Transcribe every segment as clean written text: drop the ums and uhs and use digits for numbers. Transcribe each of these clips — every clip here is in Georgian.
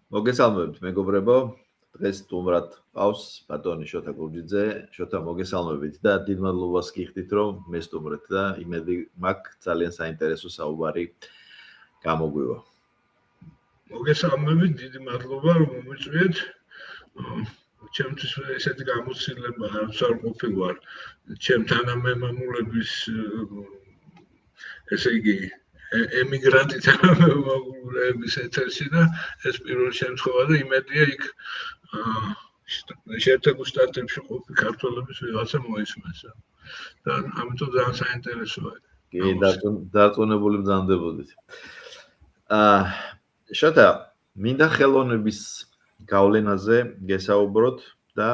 მოგესალმებით მეგობრებო, დღეს სტუმრად ყავს ბატონი შოთა გურჯიძე. შოთა, მოგესალმებით და დიდ მადლობას გიხდით, რომ მე სტუმრეთ და იმედი მაქვს ძალიან საინტერესო საუბარი გამოგვივა. მოგესალმებით, დიდი მადლობა რომ მომიწვიეთ. ჩემთვის ესეთი გამოცდილება არც არ ყოფილა ჩემ თანამემამულების ესე იგი ემიგრანტი თანამემამულების ეთერში და ეს პირველი შემთხვევა და იმედია იქ შეერთებულ შტატებში ყოფილი ქართველების ვიღაცა მოისმენს და ამიტომ ძალიან საინტერესოა. კი, დარწმუნებული მზადდებოდით. შოთა, მინდა ხელოვნების გავლენაზე გესაუბროთ და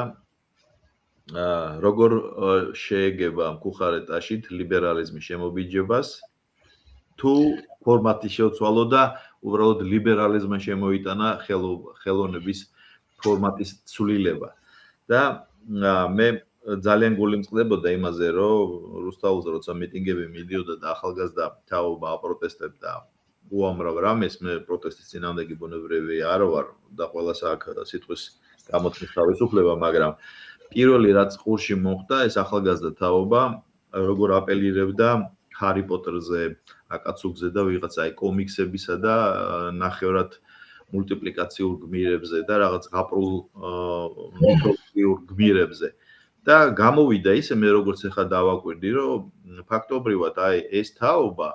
როგორ შეეგება მკუხარეტაშით ლიბერალიზმის შემობიჯებას თუ ფორმატი შეცვალო და უბრალოდ ლიბერალიზმმა შემოიტანა ხელოვნების ფორმატის ცვლილება. და მე ძალიან გულიმწყდებოდა იმაზე, რომ რუსთაველზე როცა მიტინგები მიდიოდა და ახალგაზრდა თაობა აპროტესტებდა უამრავ რამეს, მე პროტესტის წინააღმდეგი ბუნებრივი არ ვარ და ყველას აქვს სიტყვის გამოთქმის თავისუფლება, მაგრამ პირველი რაც ყურში მოხდა, ეს ახალგაზრდა თაობა როგორ აპელირებდა ჰარი პოტერზე, აკაცუგზე და ვიღაცა კომიქსებისა და ნახევრად მულტიპლიკაციურ გმირებზე და რაღაც გაპრულ მითოლოგიურ გმირებზე. და გამოვიდა ისე, მე როგორც ახლა დავაკვირდი, რომ ფაქტობრივად ეს თაობა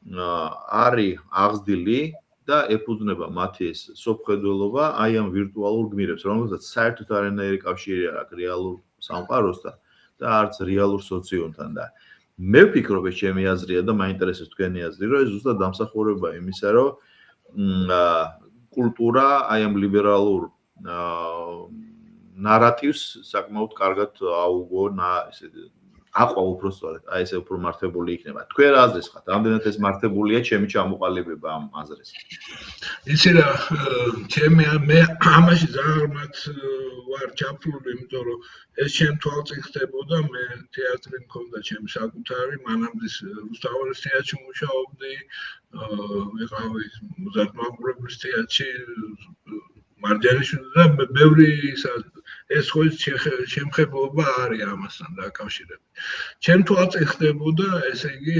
არის აღზრდილი და ეფუძნება მათი ეს სოფხედველობა აი ამ ვირტუალურ გმირებს, რომელსაც საერთოდ არანაირი კავშირი არ აქვს რეალურ სამყაროსთან და არც რეალურ სოციუმთან და მე ვფიქრობ, ეს ჩემი აზრია და მაინტერესებს თქვენი აზრი, რომ ეს ზუსტად დამსახურება იმისა, რომ კულტურა აი ამ ლიბერალურ ნარატივს საკმაოდ კარგად აუგო ესე აყვა უბრალოდ აი ესე უფრო მართებული იქნება. თქვენ რა აზრის ხართ? რამდენად ეს მართებულია ჩემი ჩამოყალიბება ამ აზრს? იცი რა, მე ამაში ძალიან მათ ვარ ჩაფლული, იმიტომ რომ ეს ჩემ თვალწინ ხდებოდა, მე თეატრი მქონდა ჩემი საკუთარი, მანამდე რუსთაველის თეატრში მუშაობდი, ვიყავი მოზარდმაყურებლის თეატრში, მარჯანიშვილი და ბევრი ეს ხო შემხებულობა არის ამასთან დაკავშირებით. ჩემ თვალწინ ხდებოდა, ესე იგი,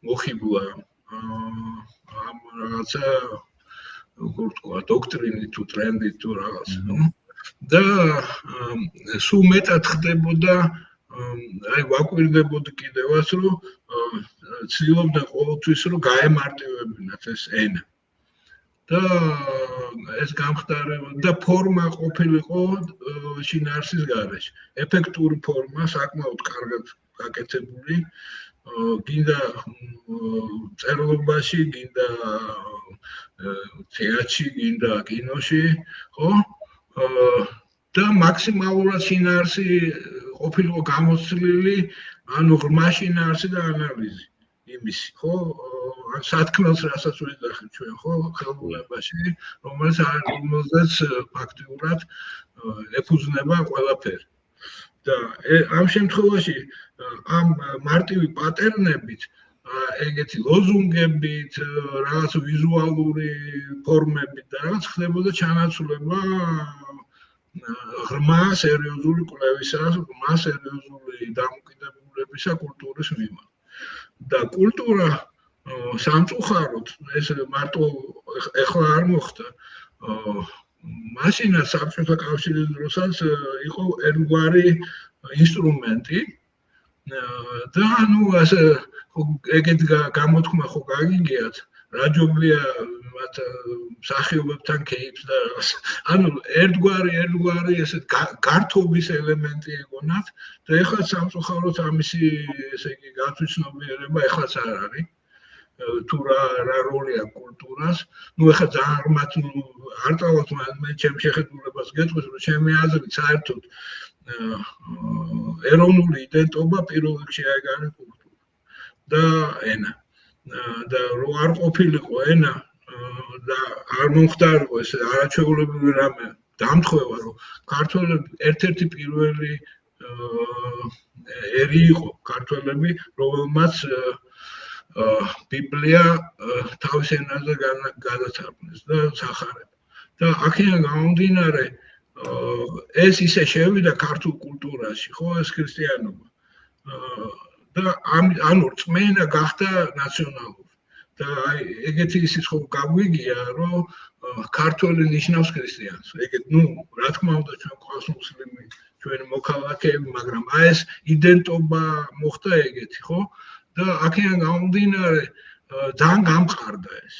მოხიბლა ამ რაღაცა როგორ თქვა, დოქტრინი თუ ტრენდი თუ რაღაც, და სულ მეტად ხდებოდა, აი ვაკვირდებოდი კიდევაც, რომ ცდილობდა ყოველთვის რომ გაემარტივებინათ ეს ენა. და ეს გამხდარება და ფორმა ყოფილიყო შინაარსის გარეშე. ეფექტური ფორმა, საკმაოდ კარგად გაკეთებული, გინდა წერლობაში, გინდა თეატრში, გინდა კინოში, ხო? და მაქსიმალურად შინაარსი ყოფილიყო გამოცვლილი, ანუ ღრმა შინაარსი და ანალიზი იმისი, ხო? ან სათქმელს რასაც ვეძახით ჩვენ, ხო, ხელოვნებაში, რომელსაც ფაქტიურად ეფუძნება ყველაფერი. და ამ შემთხვევაში ამ მარტივი პატერნებით, ეგეთი ლოზუნგებით, რაღაც ვიზუალური ფორმებით და რაღაც ხდებოდა ჩანაცვლება ღრმა სერიოზული კვლევისა, ღრმა სერიოზული დამოკიდებულებისა კულტურის მიმართ. და კულტურა სამწუხაროდ ეს მარტო ეხლა არ მოხდა. მაშინაც საბჭოთა კავშირის დროსაც იყო ერთგვარი ინსტრუმენტი და ანუ ასე ეგეთ გამოთქმა ხო გაგიგიათ, რაჯობია მათ მსახიობებთან кейფს და რაღაც. ანუ ერთგვარი ესეთ გართობის ელემენტი ეგონათ და ეხლა სამწუხაროდ ამისი ესე იგი გათვითცნობიერება ეხლაც არ არის. თუ რა როლი აქვს კულტურას, ნუ ეხლა ძალიან ღრმად არ წავალთ, მე ჩემ შეხედულებას გეტყვის, რომ ჩემი აზრით საერთოდ ეროვნული იდენტობა პირველ რიგში არის კულტურა და ენა. და რო არ ყოფილიყო ენა და არ მომხდარიყო ეს არაჩვეულებრივი რამე დამთხევა, რომ ქართველები ერთ-ერთი პირველი ერი იყო ქართველები, რომელმაც ბიბლია თავის ენაზე გადათარგმნეს და სახარება. და აქედან გამომდინარე ეს ისე შევიდა ქართულ კულტურაში, ხო, ეს ქრისტიანობა. და ანუ რწმენა გახდა ნაციონალური. და აი ეგეთი ისიც ხო გაგვიგია, რომ ქართველი ნიშნავს ქრისტიანს. ეგეთ, რა თქმა უნდა, ჩვენ ყავს მუსლიმი, ჩვენი მოქალაქეები, მაგრამ აი ეს იდენტობა მოხდა ეგეთი, ხო? და აქედან გამომდინარე ძალიან გამყარდა ეს.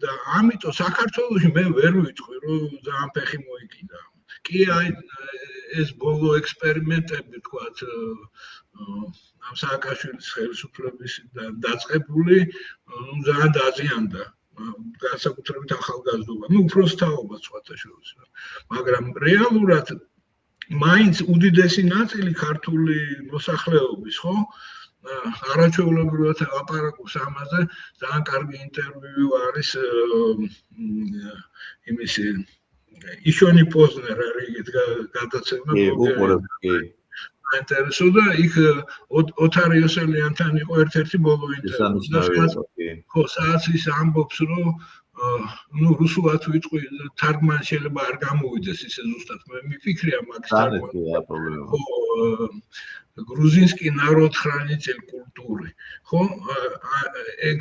და ამიტომ საქართველოში მე ვერ ვიტყვი, რომ ძალიან ფეხი მოიკიდა. კი აი ეს ბოლო ექსპერიმენტები თქვათ ამ სააკაშვილის ხელისუფლების დაწყებული ძალიან დაზიანდა განსაკუთრებით ახალგაზრდობა, უბრალოდ თაობა სხვათა შორის. მაგრამ რეალურად მაინც უდიდესი ნაწილი ქართული მოსახლეობის, ხო? არაჩვეულებრივად ელაპარაკობს ამაზე, ძალიან კარგი ინტერვიუ არის იმისი იშონი პოზნერ არის ეგეთ გადაცემა ინტერესო და იქ ოთარ იოსელიანთან იყო ერთ-ერთი ბოლო ინტერვიუ. ხო, სადაც ის ამბობს, რომ რუსულად ვიტყვი, თარგმანი შეიძლება არ გამოვიდეს ისე ზუსტად, მე მიფიქრია მაგის თარგმანი. Грузинский народ хранитель культуры. ხო, ეგ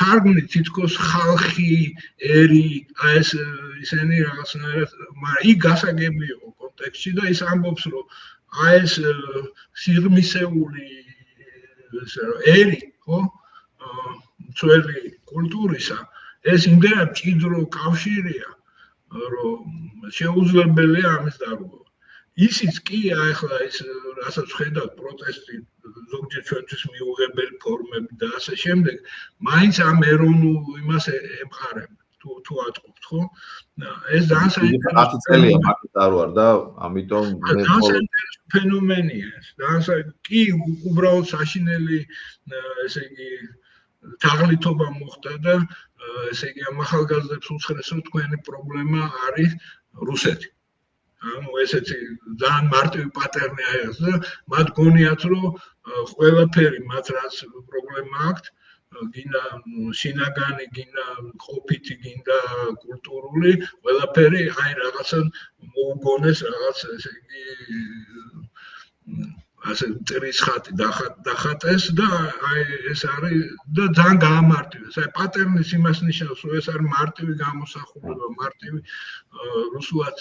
თარგმნით თითქოს ხალხი, ერი, აი ეს ისინი რაღაცნაირად, მაგრამ იქ გასაგები იყო კონტექსტში და ის ამბობს, რომ აი ეს სიღრმისეული ერი, ხო, ძველი კულტურისა, ეს იმდენად მჭიდრო კავშირია, რომ შეუძლებელია ამის დარღვევა. ისიც კი ახლა ეს რასაც ხედავთ პროტესტი ზოგჯერ ჩვენთვის მიუღებელი ფორმები და ასე შემდეგ, მაინც ამ ეროვნულ იმას ემყარება. თუ ატყობთ, ხო? ეს ძალიან საინტერესო წელია მაგით არ ვარ და ამიტომ მე საინტერესო ფენომენია ეს. კი უბრალოდ საშინელი ესე იგი თაღლითობა მოხდა და ესე იგი ამ ახალგაზრდებს უსხრესო თქვენი პრობლემა არის რუსეთი. ანუ ესეთი ძალიან მარტივი პატერნი არის და მათ გონიათ, რომ ყველაფერი მათ რაც პრობლემა აქვთ, გინდა შინაგანი, გინდა ყოფითი, გინდა კულტურული, ყველაფერი აი რაღაცა მოუგონეს რაღაც ესე იგი ასე წრის ხატი დახატეს და აი ეს არის და ძალიან გაამარტივეს. აი პატერნის იმას ნიშნავს, რომ ეს არის მარტივი გამოსახულება, მარტივი რუსულად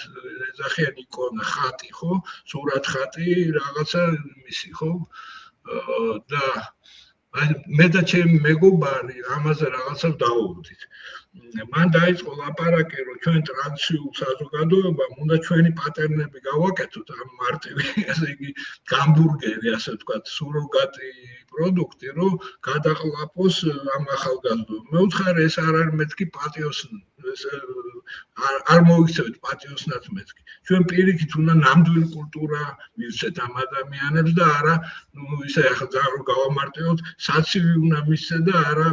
ეძახიან იკონა, ხატი, ხო? სურათ ხატი, რაღაცა მისი, ხო? და აი მე და ჩემი მეგობარი ამაზე რაღაცა დავუვდით. მან დაიწყო ლაპარაკი, რომ ჩვენ ტრადიციულ საზოგადოებამ უნდა ჩვენი პატერნები გავაკეთოთ, ამ მარტივი, ასე იგი, გამბურგერი, ასე ვთქვათ, სუროგატი პროდუქტი, რომ გადაყლაპოს ამ ახალგაზრდობამ. მე ვუთხარი, ეს არ არის მეთქი პატიოსნი, ეს არ მოიქცევთ პატიოსნად მეთქი. ჩვენ პირიქით უნდა ნამდვილი კულტურა მივცეთ ამ ადამიანებს და არა, ისე ახლა ძალიან რომ გავამარტივოთ, საცივი უნდა მისცეთ და არა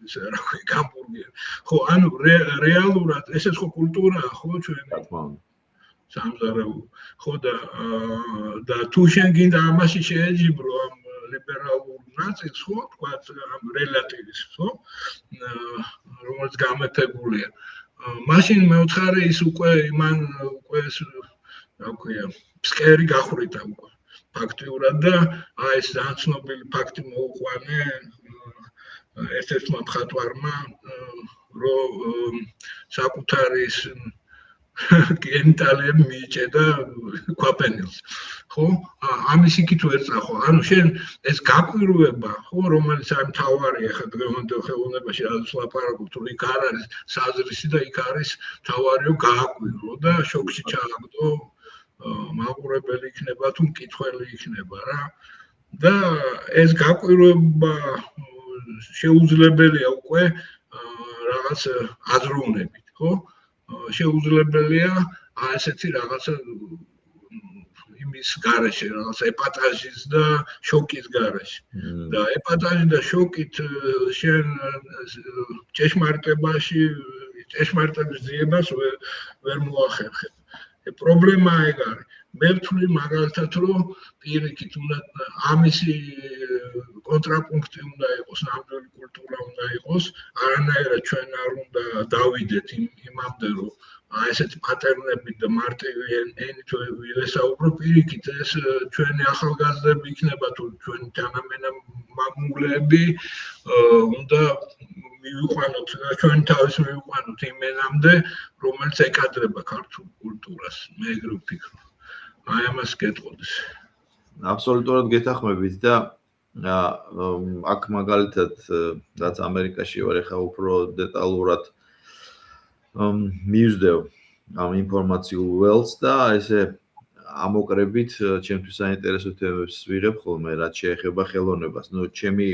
ისე რა ქვია, გამბურგერი. ხო, ანუ რეალურად ესეც ხო კულტურაა, ხო, ჩვენი სამზარეულო. ხო და თუ შენ გინდა ამაში შეეჯიბრო ამ ლიბერალურ ნაწილს, ხო, თქვათ ამ რელატივიზმს, ხო, რომელიც გამეფებულია. მაშინ მე ვთხარი ის უკვე იმან უკვე ეს რა ქვია, ფსკერი გახვრიტა უკვე ფაქტიურად და აი ეს ძალიან ცნობილი ფაქტი მოუყვანე ერთ-ერთმა მხატვარმა, რომ საკუთარი გენიტალიები მიიჭედა ქვაფენილს. ხო? ამის იქით ვერ წახო. ანუ შენ ეს გაკვირვება, ხო, რომელიც ამ თავარია ხა დღევანდელ ხელოვნებაში რაც ლაპარაკობთ, რომ იქ არ არის საზრისი და იქ არის თავარიო გააკვირო და შოქში ჩააგდო, მაყურებელი იქნება თუ მკითხველი იქნება რა. და ეს გაკვირვება შეუძლებელია უკვე რაღაც აზროვნებით, ხო? შეუძლებელია ესეთი რაღაცა იმის გარეშე, რაღაც ეპატაჟის და შოკის გარეშე. და ეპატაჟი და შოკით შენ ჭეშმარიტებაში, ჭეშმარიტების ძიებას ვერ მოახერხებ. პრობლემა ეგ არის. მე ვთვლი მაგალითად, რომ პირიქით უნდა ამისი კონტრაპუნქტი უნდა იყოს, ნამდვილი კულტურა უნდა იყოს, არანაირად ჩვენ არ უნდა დავიდეთ იმ იმამდე რომ ესეთი პატერნები და მარტივი ენით ვისაუბრო პირიქით ეს ჩვენი ახალგაზრდები იქნება თუ ჩვენი თანამემამულეები უნდა მივიყვანოთ და ჩვენ თავის მივიყვანოთ იმ ენამდე რომელიც ეკადრება ქართულ კულტურას მე ეგრე ვფიქრობ აი ამას გეტყოდეს აბსოლუტურად გეთანხმებით და აქ მაგალითად რაც ამერიკაში ვარ ეხა უფრო დეტალურად მივსდევ ამ ინფორმაციულ ველს და ესე ამოკრებით ჩემთვის საინტერესო თემებს ვიღებ ხოლმე რაც შეეხება ხელოვნებას. ნუ ჩემი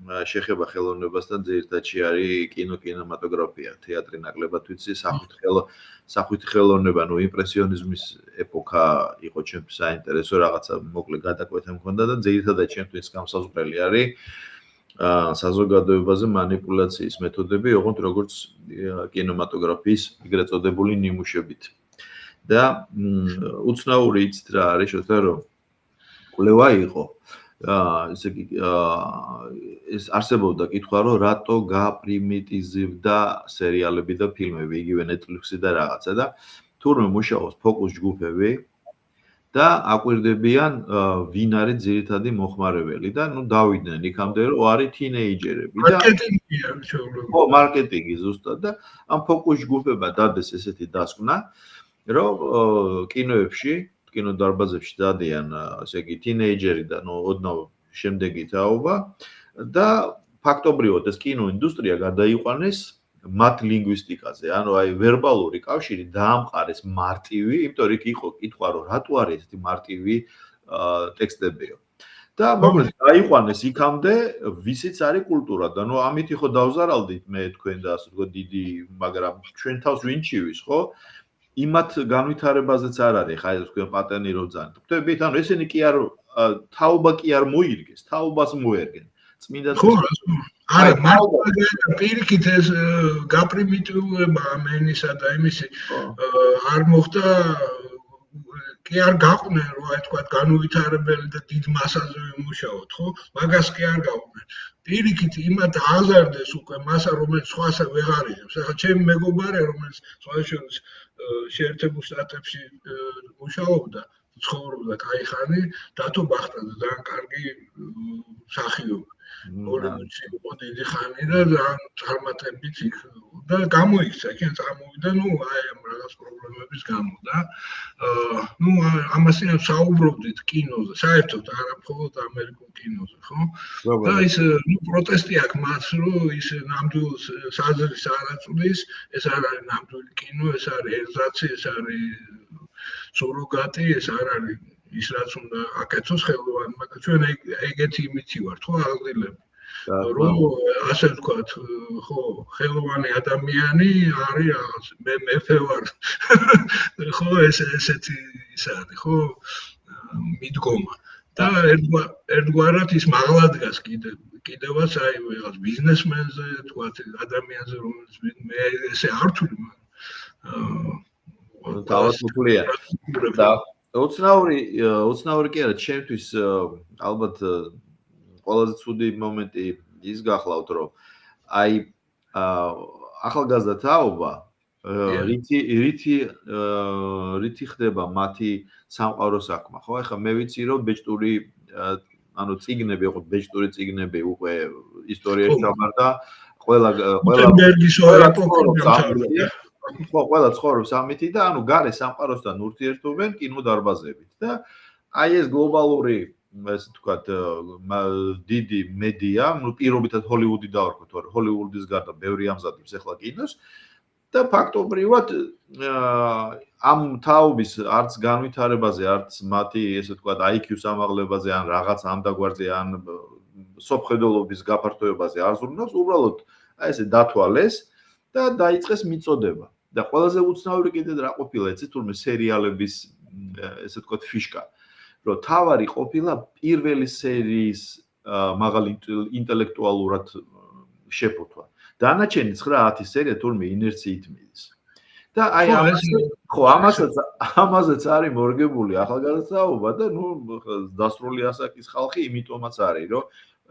შეხება ხელოვნებასთან ძირითადში არის კინემატოგრაფია, თეატრი ნაკლებად ვიცი, სახვითი ხელოვნება, ნუ იმპრესიონიზმის ეპოქა იყო ჩემთვის საინტერესო, რაღაცა მოკლე გადაკვეთა მქონდა და ძირითადად ჩემთვის გამსაზღვრელი არის საზოგადოებაზე მანიპულაციის მეთოდები, ოღონდ როგორც კინემატოგრაფიის ეგრეთ წოდებული ნიმუშებით. და უცნაური იცით რა არის შოთა რომ კვლევა იყო ესე იგი ეს არსებობდა კითხვა რომ რატო გაპრიმიტიზებდა სერიალები და ფილმები იგივე Netflix-ი და რაღაცა და თურმე მუშაობს ფოკუს ჯგუფები და აკვირდებიან ვინ არის ძირითადი მოხმარებელი და ნუ დავიდნენ იქამდე რომ არის თინეიჯერები და მარკეტინგია ჩვეულებრივ ხო მარკეტინგი ზუსტად და ამ ფოკუს ჯგუფებმა დადეს ესეთი დასკვნა რომ კინოებში კინოდარბაზებში დადიან ესე იგი თინეიჯერი და ნუ ოდნავ შემდეგი თაობა და ფაქტობრივად ეს კინოინდუსტრია გადაიყვანეს მათ ლინგვისტიკაზე ანუ აი ვერბალური კავშირი დაამყარეს მარტივი იმიტომ რომ იქ იყო კითხვა რომ რატო არის ესეთი მარტივი ტექსტებიო და მოკლედ დაიყვანეს იქამდე ვისიც არის კულტურა და ნუ ამით ხო დავზარალდით მე თქვენ და ასე ვთქვათ დიდი მაგრამ ჩვენ თავს ვინ ჩივის ხო იმათ განვითარებაზეც არ არის ხა ეს თქვენ პატერნი რო ძანთ. ხვდებით, ანუ ესენი კი არ თაობა კი არ მოირგეს, თაობას მოერგენ. წმინდა ხო, არა, მაგრამ პირიქით ეს გაპრიმიტიულება ამენისა და იმისი არ მოხდა კი არ გაყვნენ რომ აი თქვა განუვითარებელი და დიდ მასაზე ვიმუშაოთ, ხო? მაგას კი არ გაყვნენ. პირიქით იმათ აზარდეს უკვე მასა რომელიც სხვასა ვეღარ იღებს. ახლა ჩემი მეგობარი რომელიც სხვაშორის შეერთებულ შტატებში მუშაობდა, ცხოვრობდა კაიხანი, დათო ბახტაძე ძალიან კარგი მსახიობი. პოლონეთში იყო დიდი ხანი და წარმატებით იქ და გამოიქცა, იქ წამოვიდა, ნუ აი ამ რაღაც პრობლემების გამო და ნუ ამასე საუბრობდით კინოზე, საერთოდ არა მხოლოდ ამერიკულ კინოზე, ხო? და ის ნუ პროტესტი აქვს მას, რომ ის ნამდვილ საზრის არ აწვდის, ეს არ არის ნამდვილი კინო, ეს არის ერზაცი, ეს არის სუროგატი, ეს არ არის ის რაც უნდა აკეთოს ხელოვანი, მაგრამ ჩვენ ეგეთი იმითი ვართ, ხო, აღდილები. რომ ასე ვთქვათ, ხო, ხელოვანი ადამიანი არის რაღაც მე მეფე ვარ. ხო, ესეთი ის არის, ხო, მიდგომა. და ერთგვარად ის მაღლა დგას კიდევაც აი რაღაც ბიზნესმენზე, ვთქვათ, ადამიანზე, რომელიც მე ესე არ ვთვლი, მაგრამ თავისუფლია. და უცნაური კი არა, ჩემთვის ალბათ ყველაზე ცუდი მომენტი ის გახლავთ, რომ აი ახალგაზრდა თაობა რითი ხდება მათი სამყარო საქმე, ხო? ეხლა მე ვიცი, რომ ბეჭდური ანუ წიგნები, ხო, ბეჭდური წიგნები უკვე ისტორიაში ჩამარდა, ყველა ცხოვრობს ამითი და ანუ გარე სამყაროსთან ურთიერთობენ კინოდარბაზებით და აი ეს გლობალური ესე ვთქვათ დიდი მედია, ნუ პირობითად ჰოლივუდი დავარქოთ, თორე ჰოლივუდის გარდა ბევრი ამზადებს ახლა კინოს და ფაქტობრივად ამ თაობის არც განვითარებაზე, არც მათი ესე ვთქვათ IQ სამაღლებაზე ან რაღაც ამ დაგვარზე ან სოფხედელობის გაფართოებაზე არ ზრუნავს, უბრალოდ აი ესე დათვალეს და დაიწყეს მიწოდება. და ყველაზე უცნაური კიდე რა ყოფილა, იცით, თურმე სერიალების ესე ვთქვათ ფიშკა, რომ თავარი ყოფილა პირველი სერიის მაღალ ინტელექტუალურად შეფუთვა. დანარჩენი 9-10 სერია თურმე ინერციით მიდის. და აი ამაზეც არის მორგებული ახალგაზრდაობა და ნუ დასრული ასაკის ხალხი იმიტომაც არის, რომ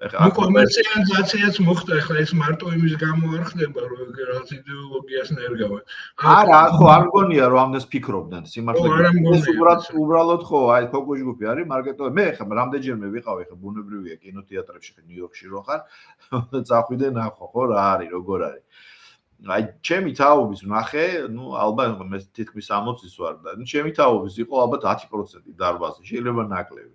ნუ კომერციალიზაციაც მოხდა, ეხლა ეს მარტო იმის გამო არ ხდება, რომ რაღაც იდეოლოგიას ნერგავენ. არა, ხო, არ მგონია რომ ამას ფიქრობდნენ, სიმართლე. ეს უბრალოდ ხო, აი ფოკუს ჯგუფი არის, მარკეტინგი. მე ხა რამდენჯერმე ვიყავი, ხა ბუნებრივია კინოთეატრებში, ხა ნიუ-იორკში რო ხარ, წახვიდე ნახო, ხო, რა არის, როგორ არის. აი, ჩემი თაობის ვნახე, ნუ ალბათ მე თითქმის 60-ის ვარ და ჩემი თაობის იყო ალბათ 10% დარბაზი, შეიძლება ნაკლები.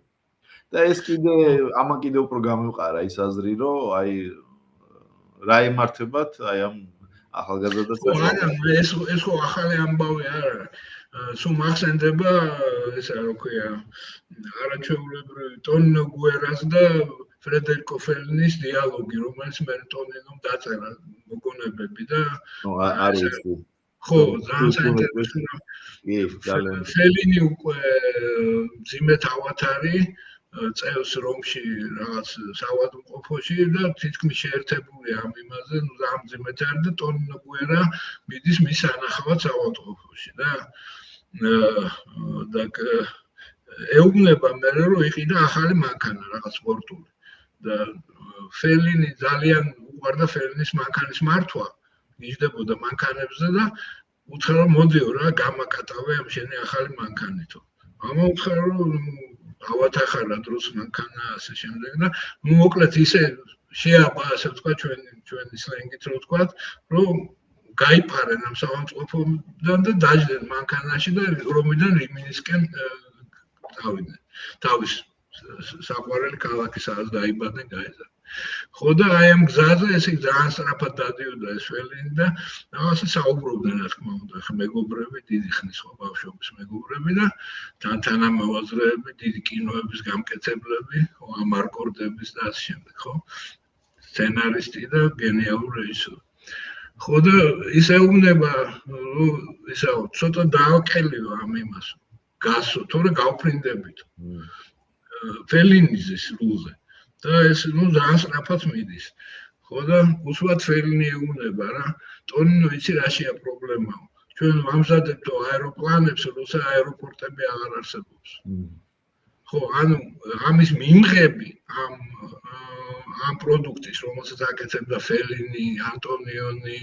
და ეს კიდე ამან კიდე უფრო გამივყარა ის აზრი, რომ აი რა ემართებათ აი ამ ახალგაზრდას არა, ეს ხო ახალი ამბავი არ არის. სულ მახსენდება ესა რა ქვია, არაჩვეულებრივი ტონინო გუერას და ფრედერიკო ფელინის დიალოგი, რომელიც მე ტონინომ დაწერა მოგონებები და არის ხო, ძალიან საინტერესოა. ფელინი უკვე მძიმე თავათარი წევს რომში რაღაც საავადმყოფოში და თითქმის შეერთებული ამ იმაზე, ნუ ამ მძიმედ არის და ტონინო გუერა მიდის მის ანახავად საავადმყოფოში და ეუბნება მე რომ იყიდა ახალი მანქანა რაღაც სპორტული და ფელინი ძალიან უყვარდა ფელინის მანქანის მართვა, იჯდებოდა მანქანებზე და უთხრა რომ მოდიო რა გამაკატავე ამ შენი ახალი მანქანითო. ამოუთხა რომ ავათახარა დროს მანქანა ასე შემდეგ და ნუ მოკლედ ისე შეაბა ასე ვთქვა ჩვენი სლენგით რო ვთქვა რომ გაიფარენ ამ საავადმყოფოდან და დაჯდნენ მანქანაში და რომიდან რიმინისკენ წავიდნენ. თავის საყვარელი ქალაქი სადაც დაიბადნენ გაეზარდნენ. ხო და აი ამ გზაზე ესე ძალიან სწრაფად დადიოდა ეს ფელინი და რაღაცა საუბრობდნენ რა თქმა უნდა ხა მეგობრები დიდი ხნის ხო ბავშვობის მეგობრები და თანამოაზრეები დიდი კინოების გამკეთებლები ხო ამ აკორდების და ასე შემდეგ ხო სცენარისტი და გენიალური რეჟისორი ხო და ის ეუბნება ისა ცოტა დააკელიო ამ იმას გასო თორე გავფრინდებით ფელინის სრულზე და ეს ნუ ძალიან სწრაფად მიდის. ხო და უსვათ ფელინი ეუბნება რა, ტონინო იცი რაშია პრობლემა. ჩვენ ვამზადებთ აეროპლანებს, როცა აეროპორტები აღარ არსებობს. ხო, ანუ ამის მიმღები ამ პროდუქტის, რომელსაც აკეთებდა ფელინი, ანტონიონი,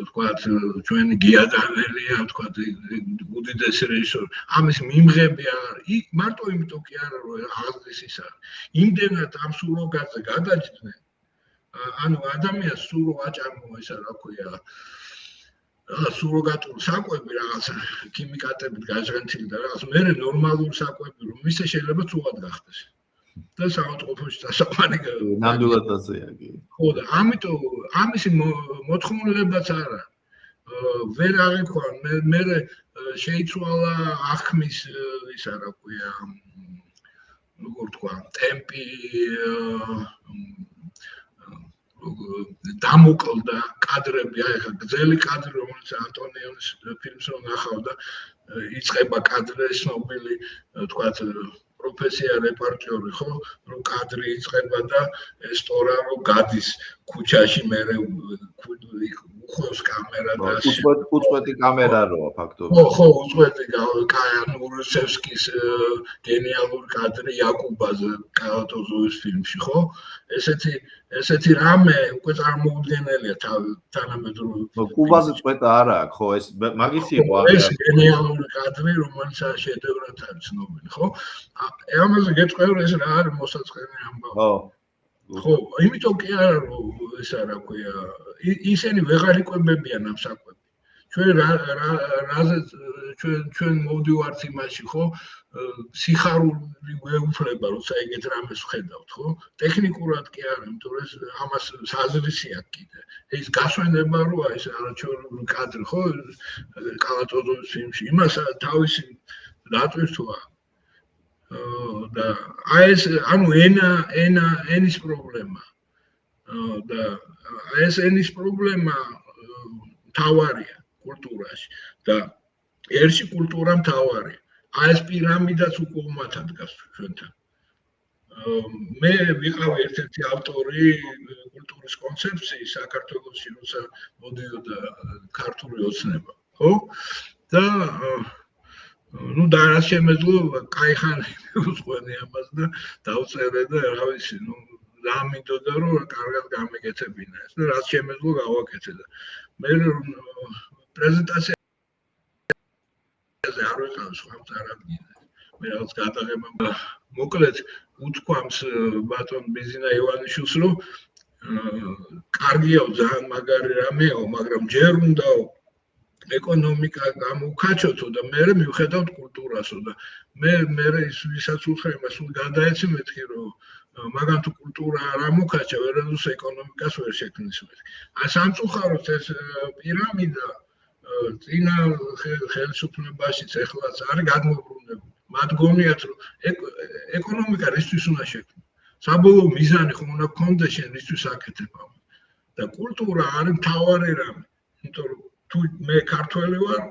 ვთქვათ, ჩვენი გია დანელია, ვთქვათ, უდიდესი რეჟისორი, ამის მიმღები მარტო იმიტომ კი არა, რომ აღზრდის ის არის. იმდენად ამ სუროგაზე გადაჯდნენ, ანუ ადამიანს სურო აჭამო ისა რა ქვია, სუროგატული საკვები რაღაც ქიმიკატებით გაჟღენთილი და რაღაც მერე ნორმალური საკვები რომ ისე შეიძლება ცუღად გახდეს. და საავადმყოფოში დასაყვანი ნამდვილად ასეა კი. ხო და ამიტომ ამისი მოთხოვნილებაც არა. ვერ აღიქვა მე შეიცვალა აღქმის ისა რა ქვია როგორ თქვა ტემპი დამოკლდა კადრები აი ხა გრძელი კადრი რომელიც ანტონიონის ფილმს რო ნახავდა იწყება კადრი ცნობილი თქვათ პროფესია რეპორტიორი ხო რომ კადრი იწყება და ეს თორა რომ გადის ქუჩაში მე უხევს კამერა და უწყვეტი კამერა როა ფაქტობრივად ხო უწყვეტი კაიან ურუსევსკის გენიალური კადრი იაკუბაზე კალატოზოვის ფილმში ხო ესეთი რამე უკვე წარმოუდგენელია თანამედროვე კუბაზე წყვეტა არა აქვს ხო ეს მაგითი იყო ეს გენიალური კადრი რომელიც შედევრად არის ცნობილი ხო ამაზე გეტყვევ ეს რა არის მოსაწყენი ამბავი ხო იმიტომ კი არა რომ ესა რა ქვია ისინი ვეღარ იკვებებიან ამ საკვები ჩვენ ჩვენ მოვდივართ იმაში ხო სიხარული გვეუფლება როცა ეგეთ რამეს ვხედავთ ხო ტექნიკურად კი არა იმიტომ რომ ამას საზრისი აქვს კიდე ეს გასვენება როა ეს არაჩვეულებრივი კადრი ხო კალატოზოვის ფილმში იმას თავისი დატვირთვა და აი ეს ანუ ენის პრობლემა და ეს ენის პრობლემა თავარია კულტურაში და ერთში კულტურა მთავარია აი ეს პირამიდაც უკვე უმათად დგას ჩვენთან მე ვიყავი ერთ-ერთი ავტორი კულტურის კონცეფციის საქართველოში როცა მოდიოდა ქართული ოცნება ხო და ну да раз შემეძლო кай ხანი უძღვენი ამას და დავწერე და რა ვიცი ну დამინდოდა რომ კარგად გამეკეთებინა ეს და რაც შემეძლო გავაკეთე და მე პრეზენტაციაზე არ ვიყავ სხვა წარადგინე მე რაღაც გადაღება მოკლედ უთქვამს ბატონ ბიზინა ივანიშვილს რომ კარგია ძალიან მაგარი რამეა მაგრამ ჯერ უნდა ეკონომიკა გამოვქაჩოთო და მე მივხედავთ კულტურასო და მე ის ვისაც უთხრა იმას სულ გადაეცი მეთქი რომ მაგან თუ კულტურა არ ამოქაჩა ვერადოს ეკონომიკას ვერ შექმნის მეთქი აი სამწუხაროდ ეს პირამიდა წინა ხელისუფლებაშიც ეხლაც არის გადმობრუნებული მათ გონიათ რომ ეკონომიკა რისთვის უნდა შექმნას საბოლოო მიზანი ხომ უნდა გქონდეს შენ რისთვის აკეთებ და კულტურა არის მთავარი რამე იმიტომ რომ თუ მე ქართველი ვარ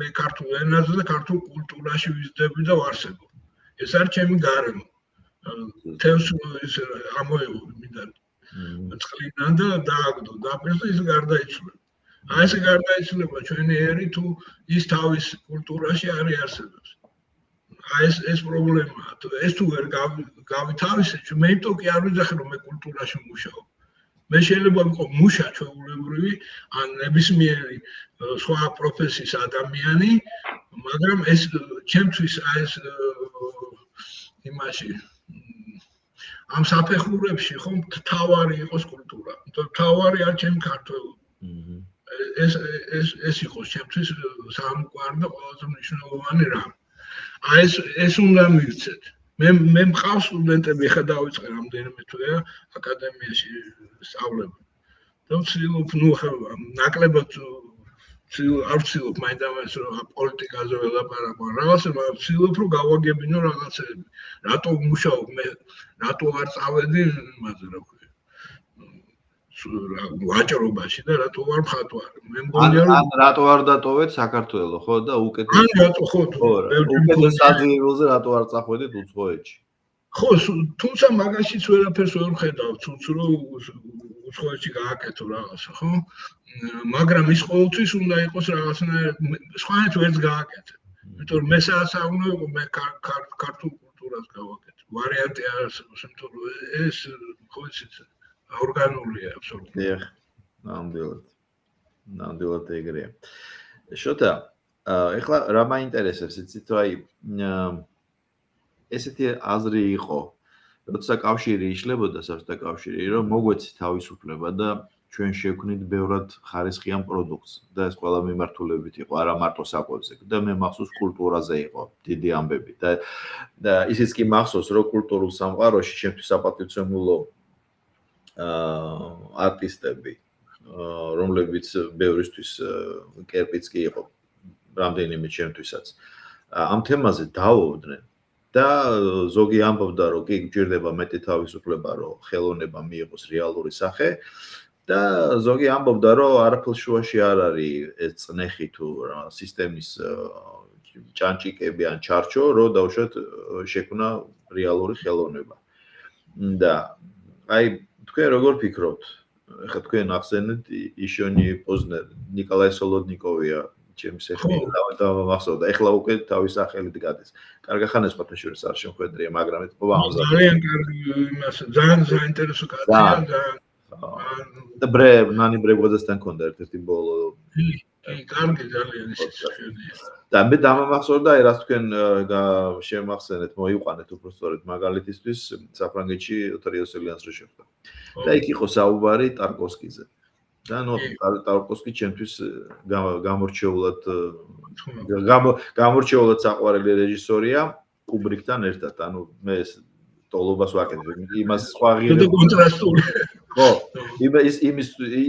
მე ქართულ ენაზე და ქართულ კულტურაში ვიზრდები და ვარსებობ ეს არის ჩემი გარემო თევს ის ამოეღო მიდან წყლიდან და დააგდო დაპირდა ის გარდაიცვალა აი ეს გარდაიცვალება ჩვენი ერი თუ ის თავის კულტურაში არ იარსებებს აი ეს პრობლემაა ეს თუ ვერ გავითავისე მე იმიტომ კი არ ვიძახე რომ მე კულტურაში მუშაობ მე შეიძლება ვიყო მუშა ჩვეულებრივი ან ნებისმიერი სხვა პროფესიის ადამიანი მაგრამ ეს ჩემთვის აი ეს იმაში ამ საფეხურებში ხომ თავარი იყოს კულტურა იმიტომ თავარი არ ჩემი ქართველობა ეს იყოს ჩემთვის სამყარო და ყველაზე მნიშვნელოვანი რამ აი ეს უნდა მივცეთ მე მყავს სტუდენტები ხა დავიწყე რამდენიმე თვეა აკადემიაში სწავლება და ვცდილობ ნუ ხა ნაკლებად არ ვცდილობ მაინდამაინც რომ პოლიტიკაზე ველაპარაკო რაღაცა მაგრამ ვცდილობ რომ გავაგებინო რაღაცები რატო ვმუშაობ მე რატო არ წავედი იმაზე რა ქვია ვაჭრობაში და რატო ვარ მხატვარი მე მგონია რომ რატო არ დატოვეთ საქართველოს ხო და უკეთეს ან რატო ხო უკეთეს საძიებელზე რატო არ წახვედით უცხოეთში ხო თუმცა მაგაშიც ვერაფერს ვერ ვხედავ თუნც რომ უცხოეთში გააკეთო რაღაცა ხო მაგრამ ის ყოველთვის უნდა იყოს რაღაცნაირად სხვანაირად ვერც გააკეთე იმიტომ რომ მე საერთოდ უნდა მე ქართულ კულტურას გავაკეთე ვარიანტი არ არსებობს იმიტომ რომ ეს ხო იცით ორგანულია აბსოლუტურად. დიახ, ნამდვილად ეგრეა. შოთა, ეხლა რა მაინტერესებს, იცით თუ აი ესეთი აზრი იყო, როცა კავშირი იშლებოდა საბჭოთა კავშირი, რომ მოგვეცი თავისუფლება და ჩვენ შევქმნით ბევრად ხარისხიან პროდუქტს და ეს ყველა მიმართულებით იყო, არა მარტო საკვებზე და მე მახსოვს კულტურაზე იყო დიდი ამბები და ისიც კი მახსოვს, რომ კულტურულ სამყაროში ჩემთვის საპატივცემულო არტისტები რომლებიც ბევრისთვის კერპიც კი იყო რამდენიმე ჩემთვისაც ამ თემაზე დააუდნენ და ზოგი ამბობდა რომ კი გჭირდება მეტი თავისუფლება რომ ხელოვნება მიიღოს რეალური სახე და ზოგი ამბობდა რომ არაფერს შუაში არ არის ეს წნეხი თუ სისტემის ჭანჭიკები ან ჩარჩო რომ დავუშვათ შექმნა რეალური ხელოვნება და აი თქვენ როგორ ფიქრობთ? ეხლა თქვენ ახსენეთ იშონი პოზნერ, ნიკოლაი სოლოდნიკოვია, ჩემს ეხლა მახსოვდა. ეხლა უკვე თავის სახელით გადის. კარგახანეს ფოტოშურს არ შემხედრია, მაგრამ ეს ყოვა ძალიან კარგი იმას, ძალიან საინტერესო კაცია და ნანი ბრეგვაძესთან ქონდა ერთ-ერთი ბოლო. კი, კარგი ძალიან ის შეხედია. და მე დამამახსოვრდა აი რაც თქვენ შემახსენეთ, მოიყვანეთ უბრალოდ მაგალითისთვის საფრანგეთში ოთარ იოსელიანს რო შეხვდა. და იქ იყო საუბარი ტარკოვსკიზე. და ნუ ტარკოვსკი ჩემთვის გამორჩეულად საყვარელი რეჟისორია კუბრიკთან ერთად. ანუ მე ეს ტოლობას ვაკეთებ. იმას სხვა კონტრასტული. ხო,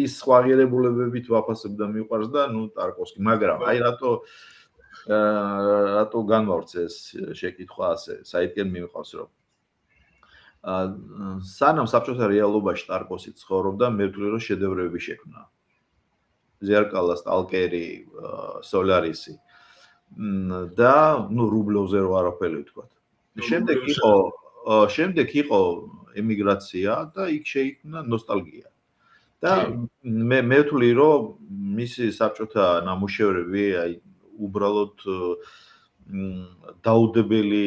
ის სხვა ღირებულებებით ვაფასებ და მიყვარს და ნუ ტარკოვსკი, მაგრამ აი რატო განმავრცე ეს შეკითხვა ასე, საერთოდ მიმყავს რომ სანამ საბჭოთა რეალობაში ტარკოვსკი ცხოვრობდა, მე ვთვლი რომ შედევრები შექმნა. ზერკალა, სტალკერი, სოლარისი და ნუ რუბლოვზე რო არაფერი ვთქვა. შემდეგ იყო ემიგრაცია და იქ შეიქმნა ნოსტალგია. და მე ვთვლი რომ მისი საბჭოთა ნამუშევრები აი უბრალოდ დაუდებელი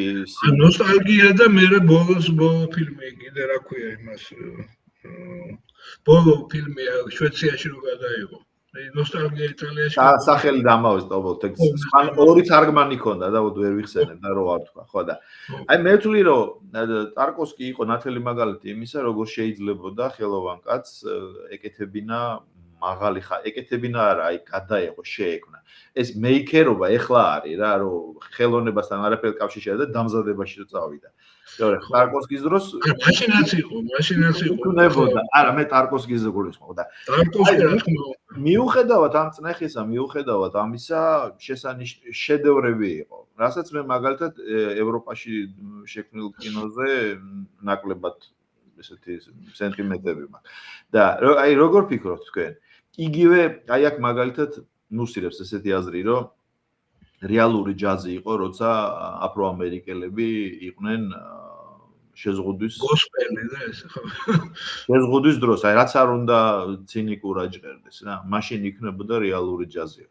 ნოსტალგია და მე ბოლო ფილმი კიდე რა ქვია იმას ბოლო ფილმი შვეიცარიაში რო გადაიღო ნოსტალგია იტალიაში სახელი დამავეს თობოთ სპან ორი თარგმანი ქონდა და ვერ ვიხსენებ და რო არ თქვა ხო და აი მე ვთვლი რომ ტარკოვსკი იყო ნათელი მაგალითი იმისა როგორ შეიძლებოდა ხელოვან კაცს ეკეთებინა მაღალი ეკეთებინა არა აი გადაეყო შეექმნა ეს მეიქერობა ეხლა არის რა რომ ხელოვნებასთან არაფერი კავშირი შედა და დამზადებაში რო წავიდა მეორე ტარკოვსკის დროს მაშინაც იყო ნებოდა არა მე ტარკოვსკის გულისხმობ და ტარკოვსკი რა თქმა უნდა მიუხედავად ამ წნეხისა მიუხედავად ამისა შედევრები იყო რასაც მე მაგალითად ევროპაში შექმნილ კინოზე ნაკლებად ესეთი სენტიმენტები მაქვს და აი როგორ ფიქრობთ თქვენ იგივე აი აქ მაგალითად ნუსირებს ესეთი აზრი რომ რეალური ჯაზი იყო როცა აფროამერიკელები იყვნენ შეზღუდვის გოსპელი და ეს ხო შეზღუდვის დროს აი რაც არ უნდა ცინიკურად ჟღერდეს რა მაშინ იქნებოდა რეალური ჯაზი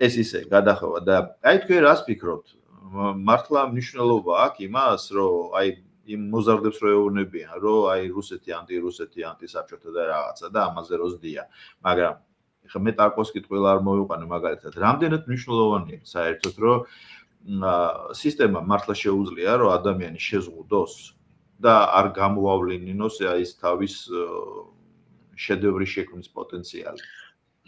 ეს ისე გადახოვა და აი თქვენ რას ფიქრობთ მართლა მნიშვნელობა აქვს იმას რომ აი იმ მოზარდებს რო ეუბნებიან რომ აი რუსეთი ანტისაბჭოთა და რაღაცა და ამაზე როზდია მაგრამ ეხლა მე ტარკოვსკი ყველა არ მოვიყვანე მაგალითად რამდენად მნიშვნელოვანია საერთოდ რომ სისტემა მართლა შეუძლია რომ ადამიანი შეზღუდოს და არ გამოავლინინოს ის თავის შედევრის შექმნის პოტენციალი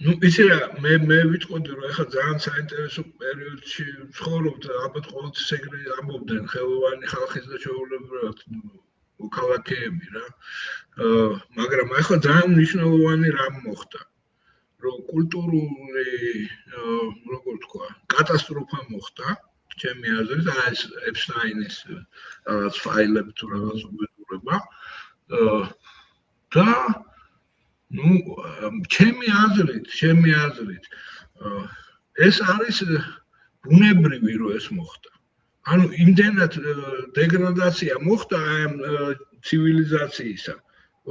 ну იცი რა მე ვიტყოდი რომ ეხლა ძალიან საინტერესო პერიოდში ვცხოვრობთ ალბათ ყოველთვის ეგრე ამბობდნენ ხელოვანი ხალხის და ჩვეულებრივად მოქალაქეები რა მაგრამ ეხლა ძალიან მნიშვნელოვანი რამ მოხდა რომ კულტურული როგორ თქვა კატასტროფა მოხდა ჩემი აზრით ეს ეპშტაინის რაღაც ფაილები თუ რაღაც უბრალობა და ну ჩემი აზრით ეს არის ბუნებრივი რომ ეს მოხდა ანუ იმდენად დეგრადაცია მოხდა ამ ცივილიზაციისა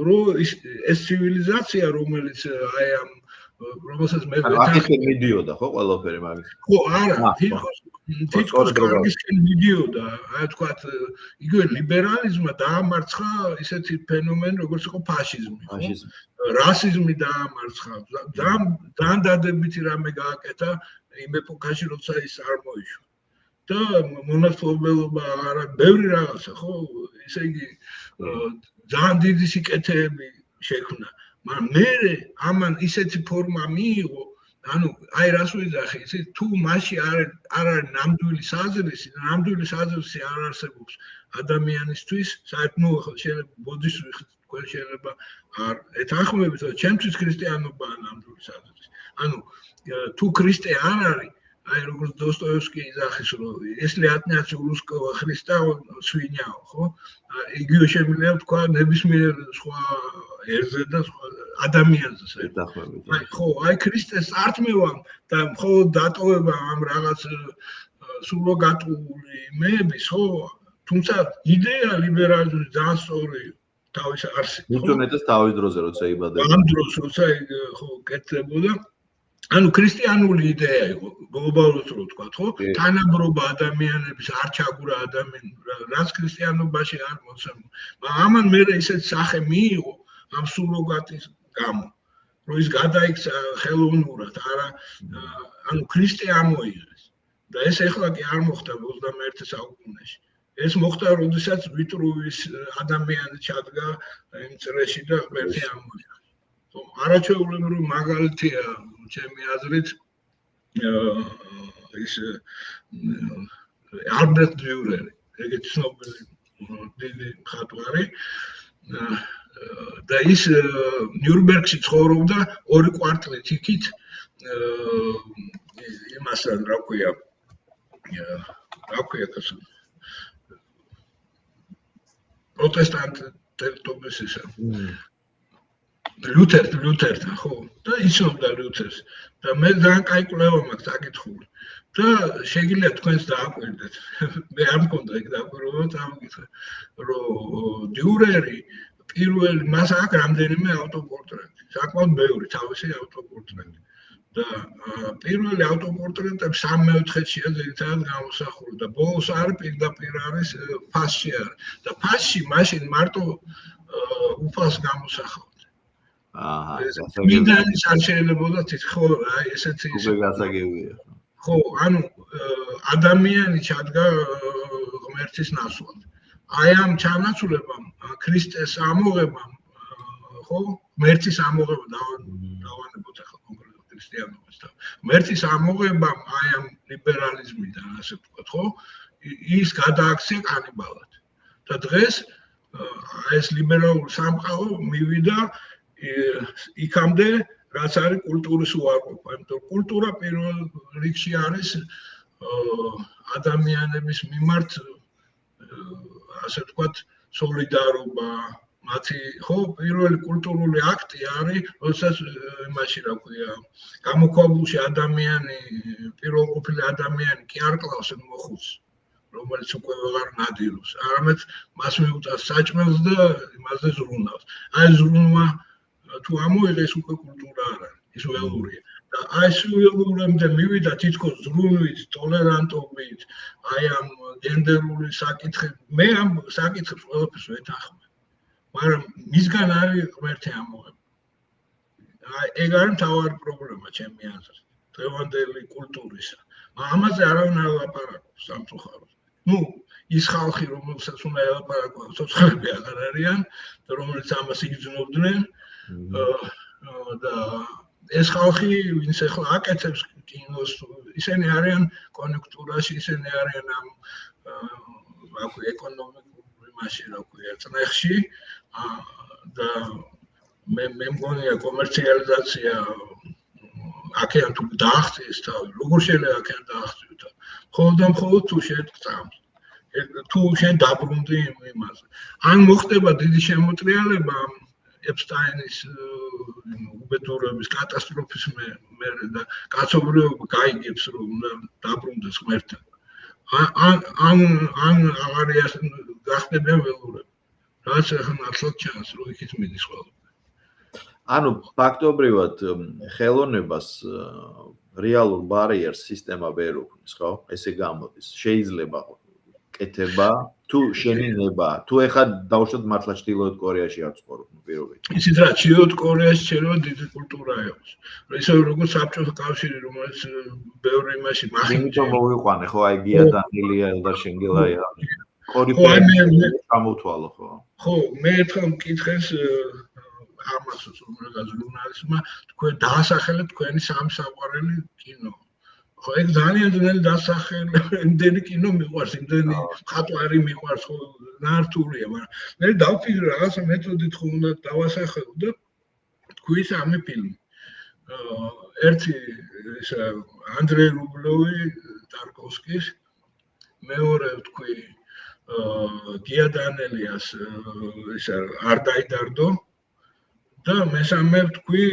რომ ეს ცივილიზაცია რომელიც აი ამ რომელსაც მე ვეთანხმები მიდიოდა ხო ყველაფერი მაგის ხო არა თითქოს კარგისკენ მიდიოდა აი თქვათ იგივე ლიბერალიზმმა დაამარცხა ისეთი ფენომენი როგორც იყო ფაშიზმი ხო რასიზმი დაამარცხა ძალიან დადებითი რამე გააკეთა იმ ეპოქაში როცა ის არ მოიშვა და მონათლობელობა არა ბევრი რაღაცა ხო ესე იგი ძალიან დიდი სიკეთეები შექმნა მაგრამ მე ამან ისეთი ფორმა მიიღო ანუ აი რას ვიძახი იცი თუ მასში არ არის ნამდვილი საზრისი არ არსებობს ადამიანისთვის საერთოდ შეიძლება ბოდიშ თქვენ შეიძლება არ ეთანხმებით რომ ჩემთვის ქრისტიანობაა ნამდვილი საზრისი ანუ თუ ქრისტე არ არის აი როგორც დოსტოევსკი იძახის რომ если отнять у русского Христа свиньяо ხო იგივე შემიძლია თქვა ნებისმიერ სხვა ერზე და სხვა ადამიანზე საერთოდ აი ხო აი ქრისტეს ართმევამ და მხოლოდ დატოვება ამ რაღაც სუროგატული იმების ხო თუმცა იდეა ლიბერალიზმის ძალიან სწორია თავის არსით ინტერნეტის თავის დროზე როცა იბადება ამ დროს როცა ხო კეთდებოდა ანუ ქრისტიანული იდეა იყო გლობალურად რო ვთქვა ხო თანაბრობა ადამიანების არ ჩაგვრა ადამიანს რაც ქრისტიანობაში არ მოცემ მაგრამ ამან მე ისეთ სახე მიიღო ამ სუროგატის გამო რომ ის გადაიქცა ხელოვნურად არა ანუ ქრისტე ამოიღეს და ეს ეხლა კი არ მოხდა 21 საუკუნეში ეს მოხდა როდესაც ვიტრუვის ადამიანი ჩადგა იმ წრეში და ღმერთი ამოიღეს ხო არაჩვეულებრივი მაგალითია ჩემი აზრით ის ალბერტ დიურერი ეგეთი ცნობილი დიდი მხატვარი და ის ნიურნბერგში ცხოვრობდა 2 კვარტლით იქით იმასთან რა ქვია ეს პროტესტანტების ისა ლუთერთან ხო და იცნობდა ლუთერს და მე ძალიან კაი კვლევა მაქვს საკითხული და შეგიძლიათ თქვენს დააკვირდეთ მე არ მქონდა ეგ დაკვირვება წამოგიცხე რომ დიურერი პირველ მას აქვს რამდენიმე ავტოპორტრეტი საკმაოდ ბევრი თავისი ავტოპორტრეტი და პირველი ავტოპორტრეტები 3/4-ია ძირითადად გამოსახული და ბოლოს არის პირდაპირ არის ფასში არის და ფასში მაშინ მარტო უფალს გამოსახავთ. მიდანის არ შეიძლება თითქო აი ესეთი გასაგებია. ხო, ანუ ადამიანი ჩადგა ღმერთის ნაცვლად. აი ამ ჩანაცვლებამ, ქრისტეს ამოღებამ, ხო, ღმერთის ამოღება დავანებოთ ახლა კონკრეტულად ქრისტიანობას და ღმერთის ამოღებამ აი ამ ლიბერალიზმიდან, ასე ვთქვათ, ხო, ის გადააქცია კანიბალად. და დღეს ეს ლიბერალური სამყარო მივიდა იქამდე რაც არის კულტურის უარყოფა, იმიტომ კულტურა პირველ რიგში არის ადამიანების მიმართ ასე ვთქვათ სოლიდარობა, მათი ხო პირველი კულტურული აქტი არის, როდესაც იმაში რა ქვია, გამოქვაბულში ადამიანი, პირველყოფილი ადამიანი კი არ კლავს მოხუცს, რომელიც უკვე ვეღარ ნადირობს, არამედ მას მიუწევს საჭმელს და იმაზე ზრუნავს. აი ზრუნვა თუ ამოიღეს უკვე კულტურა არ არის, ის ველურია. და აი ეს ველურამდე მივიდა თითქოს ზრუნვით, ტოლერანტობით, აი ამ გენდერული საკითხები. მე ამ საკითხებს ყველაფერს ვეთანხმებ. მაგრამ მისგან არის ღმერთი ამოღება. აი ეგ არის მთავარი პრობლემა ჩემი აზრით, დღევანდელი კულტურისა. ამაზე არავინ არ ლაპარაკობს სამწუხაროდ. ნუ ის ხალხი, რომელსაც უნდა ელაპარაკოს, ცოცხლები აღარ არიან და რომელიც ამას იგრძნობდნენ და ეს ხალხი, ვინც ახლა აკეთებს კინოს, ისინი არიან კონიუნქტურაში, ისინი არიან ამ რა ქვია ეკონომიკურ იმაში, რა ქვია, წნეხში და მე მგონია კომერციალიზაცია აქედან თუ დაახციეს თავი, როგორ შეიძლება აქედან დაახციოთ? მხოლოდ და მხოლოდ თუ შეწამს. თუ შენ დაბრუნდი იმაზე. ან მოხდება დიდი შემოტრიალება ეპსტაინის უბედურების კატასტროფის მერე და კაცობრიობა გაიგებს რომ დაბრუნდეს ღმერთთან. ან აღარ გახდებიან ველურები. რაც ახლა ნაცვლად ჩანს, რომ იქით მიდის ყველა. ანუ ფაქტობრივად ხელოვნებას რეალურ ბარიერს სისტემა ვერ უქმნის, ხო? ესე გამოდის. შეიძლება კეთება თუ შელინება, თუ ეხლა დავუშვათ მართლა ჩრდილოეთ კორეაში არ ცხოვრობ, პირობით. ისიც რა, ჩრდილოეთ კორეაში შეიძლება დიდი კულტურა იყოს. ისე როგორც საბჭოთა კავშირი, რომელიც ბევრი იმაში მახინჯი. იმიტომ მოვიყვანე, ხო, აი გია დანელია, ელდარ შენგელაია. კორეა გამოთვალო, ხო? ხო, მე ერთხელ მკითხეს ამას უბრალოდ ჟურნალისტმა, თქვენ დაასახელეთ თქვენი სამსაყვარელი კინო. ხო, ეგ ძალიან ძნელი დასახელება, იმდენი კინო მიყვარს, იმდენი მხატვარი მიყვარს, ხო, ნართულია, მაგრამ მე დავფიქრე რაღაცა მეთოდით ხო უნდა დავასახელო და თქვი სამი ფილმი. ერთი ეს ანდრეი რუბლოვი ტარკოვსკის, მეორე თქვი გია დანელიას ეს არ დაიდარდო და მესამე თქვი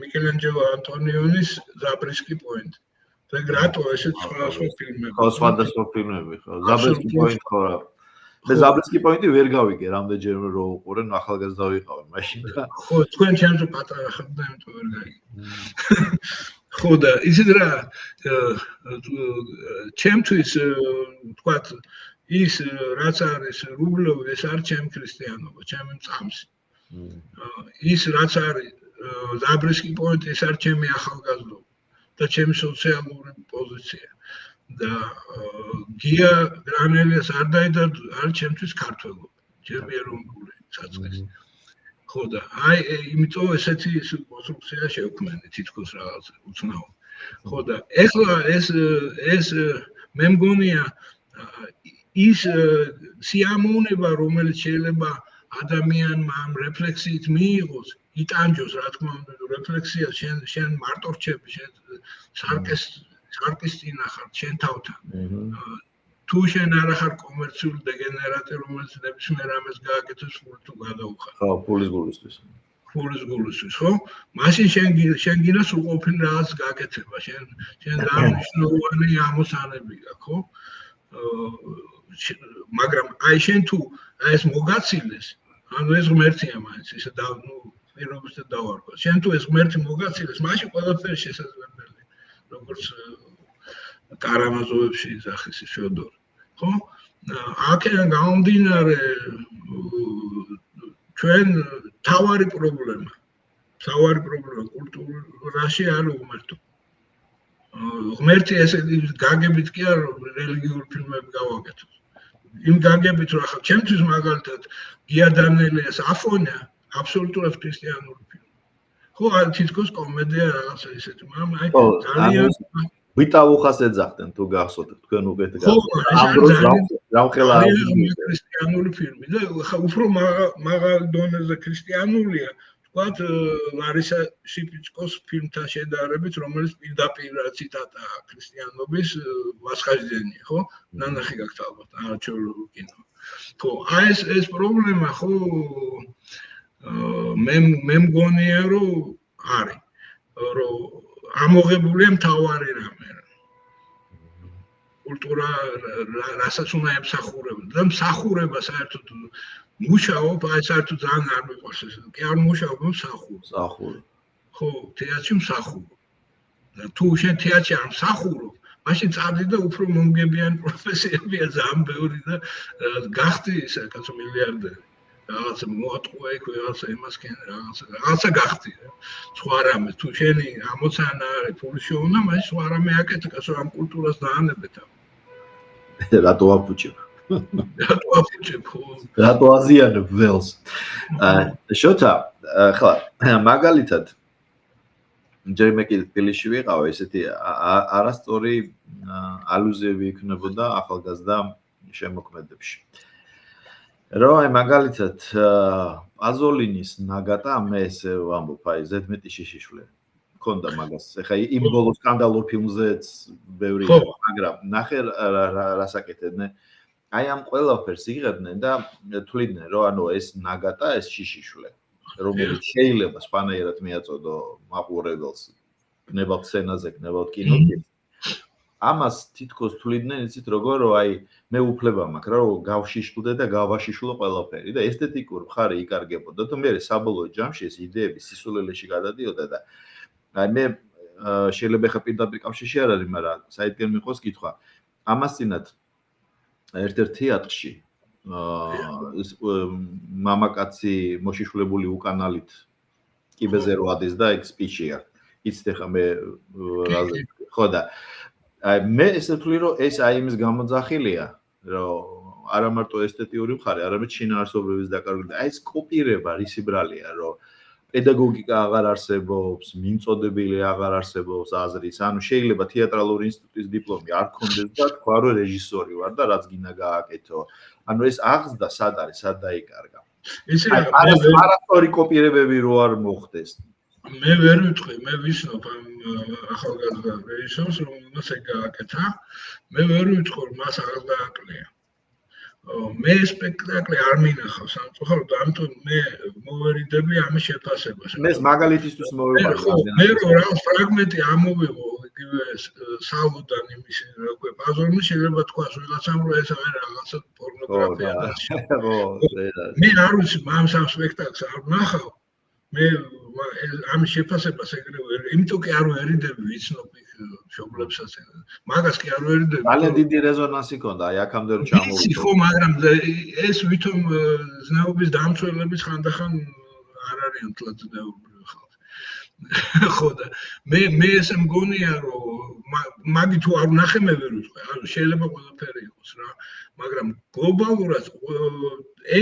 მიკელანჯელო ანტონიონის ზაბრისკი პოინტი. და რატო ესეც სხვა ფილმები? ხო, სხვადასხვა ფილმები, ხო. ზაბრისკი პოინტი ხო რა. მე ზაბრისკი პოინტი ვერ გავიგე, რამდენჯერმე რო უყურე, ახალგაზრდა ვიყავი მაშინ და ხო, თქვენ ჩემზე პატარა ხართ და იმიტომ ვერ გაიგე. ხო და ისეთ რა ჩემთვის ვთქვათ ის რაც არის რუბლოვი, ეს არ ჩემი ქრისტიანობა, ჩემი მწამსი. ის რაც არის ზაბრისკი პოინტი, ეს არ ჩემი ახალგაზრდობა და ჩემი სოციალური პოზიცია. და გია გრანელიას არ დაიდარდო, არ ჩემთვის ქართველობა, ჩემი ეროვნული საწყისი. ხო და აი იმიტომ ესეთი კონსტრუქცია შევქმნი თითქოს რაღაც უცნაური. ხო და ეხლა ეს მე მგონია ის სიამოვნება, რომელიც შეიძლება ადამიანმა ამ რეფლექსიით მიიღოს, იტანჯოს, რა თქმა უნდა, რეფლექსია შენ მარტო რჩები, შენ სარკის წინა ხარ, შენ თავთან. თუ შენ არ ხარ კომერციული დეგენერატი, რომელიც ნებისმიერ ამას გააკეთებს ფული თუ გადაუხარ. ხო, ფულის გულისთვის. ფულის გულისთვის, ხო? მაშინ შენ გინდა სრულყოფილი რაღაც გააკეთება, შენ დანიშნულოვანი ამოსანები გაქვს, ხო? მაგრამ აი შენ თუ ეს მოგაცილეს, ანუ ეს ღმერთია მაინც, ისე და ნუ პირობისად დავარქვა. შენ თუ ეს ღმერთი მოგაცილეს, მაშინ ყველაფერი შესაძლებელია. როგორც კარამაზოვებში იძახის ფეოდორი. ხო? აქედან გამომდინარე ჩვენ თავარი პრობლემა კულტურაში არ უღმერთო. ღმერთი ესე გაგებით კი არ რელიგიური ფილმები გავაკეთოთ. იმ გაგებით რომ ახლა ჩემთვის მაგალითად გია დანელიას აფონია აბსოლუტურად ქრისტიანული ფილმი. ხო, თითქოს კომედია რაღაცა ისეთი, მაგრამ აი ძალიან ვიტალუხას ეძახდნენ თუ გახსოვთ თქვენ უკეთ ამ დროს რამხელა ქრისტიანული ფილმი და ხა უფრო მაღალ დონეზე ქრისტიანულია ვთქვათ ლარისა შიპიჩკოს ფილმთან შედარებით რომელიც პირდაპირ ციტატაა ქრისტიანობის ვასხაჟდენია ხო ნანახი გაქვთ ალბათ არჩეულ კინო ხო აი ეს პრობლემა ხო მე მგონია რომ არის რომ ამოღებულია მთავარი რამე კულტურა რასაც უნდა ემსახურებოდა და მსახურება საერთოდ მუშაობ აი საერთოდ ძალიან არ მიყვარს ეს კი არ მუშაობ მსახურ ხო თეატრში მსახურ და თუ შენ თეატრში არ მსახურო მაშინ წავდი და უფრო მომგებიანი პროფესიებია ძალიან ბევრი და გახდი ისე კაცო მილიარდერი რაღაცა მოატყუა იქ რაღაცა იმასკენ რაღაცა გახდი სხვა რამე თუ შენი ამოცანა არის ფული შეუნა მაშინ სხვა რამე აკეთე კაცო ამ კულტურას დაანებეთ რატო აფუჭებ რატო აზიანებ ველს შოთა ხლა მაგალითად ჯერ მე კილში ვიყავ ესეთი არასწორი ალუზიები იქნებოდა ახალგაზრდა შემოქმედებში რომ აი მაგალითად პაზოლინის ნაგატა მე ესე ვამბობ აი ზედმეტი შიშიშვლე მქონდა მაგას ეხა იმ ბოლო სკანდალურ ფილმზეც ბევრი მაგრამ ნახე რას აკეთებდნენ აი ამ ყველაფერს იღებდნენ და თვლიდნენ რომ ანუ ეს ნაგატა ეს შიშიშვლე რომელიც შეიძლება სპანაიერად მიაწოდო მაყურებელს გნებავთ სცენაზე გნებავთ კინოში ამას თითქოს თვლიდნენ იცით როგორ რომ აი მე უფლება მაქვს რა რომ გავშიშვლდე და გავაშიშვლო ყველაფერი და ესთეტიკურ მხარე იკარგებოდა და მე საბოლოო ჯამში ეს იდეები სისულელეში გადადიოდა და აი მე შეიძლება ხა პირდაპირ კავშირში არ არის მაგრამ საერთოდ მიყვოს კითხვა ამას წინათ ერთ-ერთ თეატრში მამაკაცი მოშიშვლებული უკანალით კიბეზე რო ადის და ეგ სპიჩია იცით ხა მე ხო და აი მე ესე ვთვლი რომ ეს აი იმის გამოძახილია რომ არა მარტო ესთეტიური მხარე არამედ შინაარსობრივის დაკარგვება აი ეს კოპირება რისი ბრალია რომ პედაგოგიკა აღარ არსებობს მიმწოდებელი აღარ არსებობს აზრის ანუ შეიძლება თეატრალური ინსტიტუტის დიპლომი არ გქონდეს და თქვა რომ რეჟისორი ვარ და რაც გინდა გააკეთო ანუ ეს აღზრდა სად არის სად დაიკარგა იცი რა არასწორი კოპირებები რო არ მოხდეს მე ვერ ვიტყვი მე ვისნობ ამ ახალგაზრდა რეჟისორს რომ მას ეგ გააკეთა მე ვერ ვიტყვი რომ მას აღარ დააკლია მე სპექტაკლი არ მინახავს სამწუხაროდ ამიტომ მე მოვერიდები ამის შეფასებას მე მაგალითისთვის მოვიყვანე მე რა ფრაგმენტი ამოვიღო იგივე სალოდან იმის როგორ ბაზონი შეიძლება თქვა ვიღაცამ რომ ეს არის რაღაცა პორნოგრაფია მე არ ვიცი ამ სამ სპექტაკლს არ ვნახავ მე ამის შეფასებას ეგრევე იმიტომ კი არ ვერიდები ვიცნობ მშობლებსაც მაგას კი არ ვერიდები ძალიან დიდი რეზონანსი ქონდა აი აქამდე რომ ჩამოვიდა ხო მაგრამ ეს ვითომ ზნეობის დამცველების ხანდახან არ არიან თლად ზნეობრივი ხალხი ხო და მე ესე მგონია რომ მაგი თუ არ ვნახე მე ვერ ვიტყვი ანუ შეიძლება ყველაფერი იყოს რა მაგრამ გლობალურად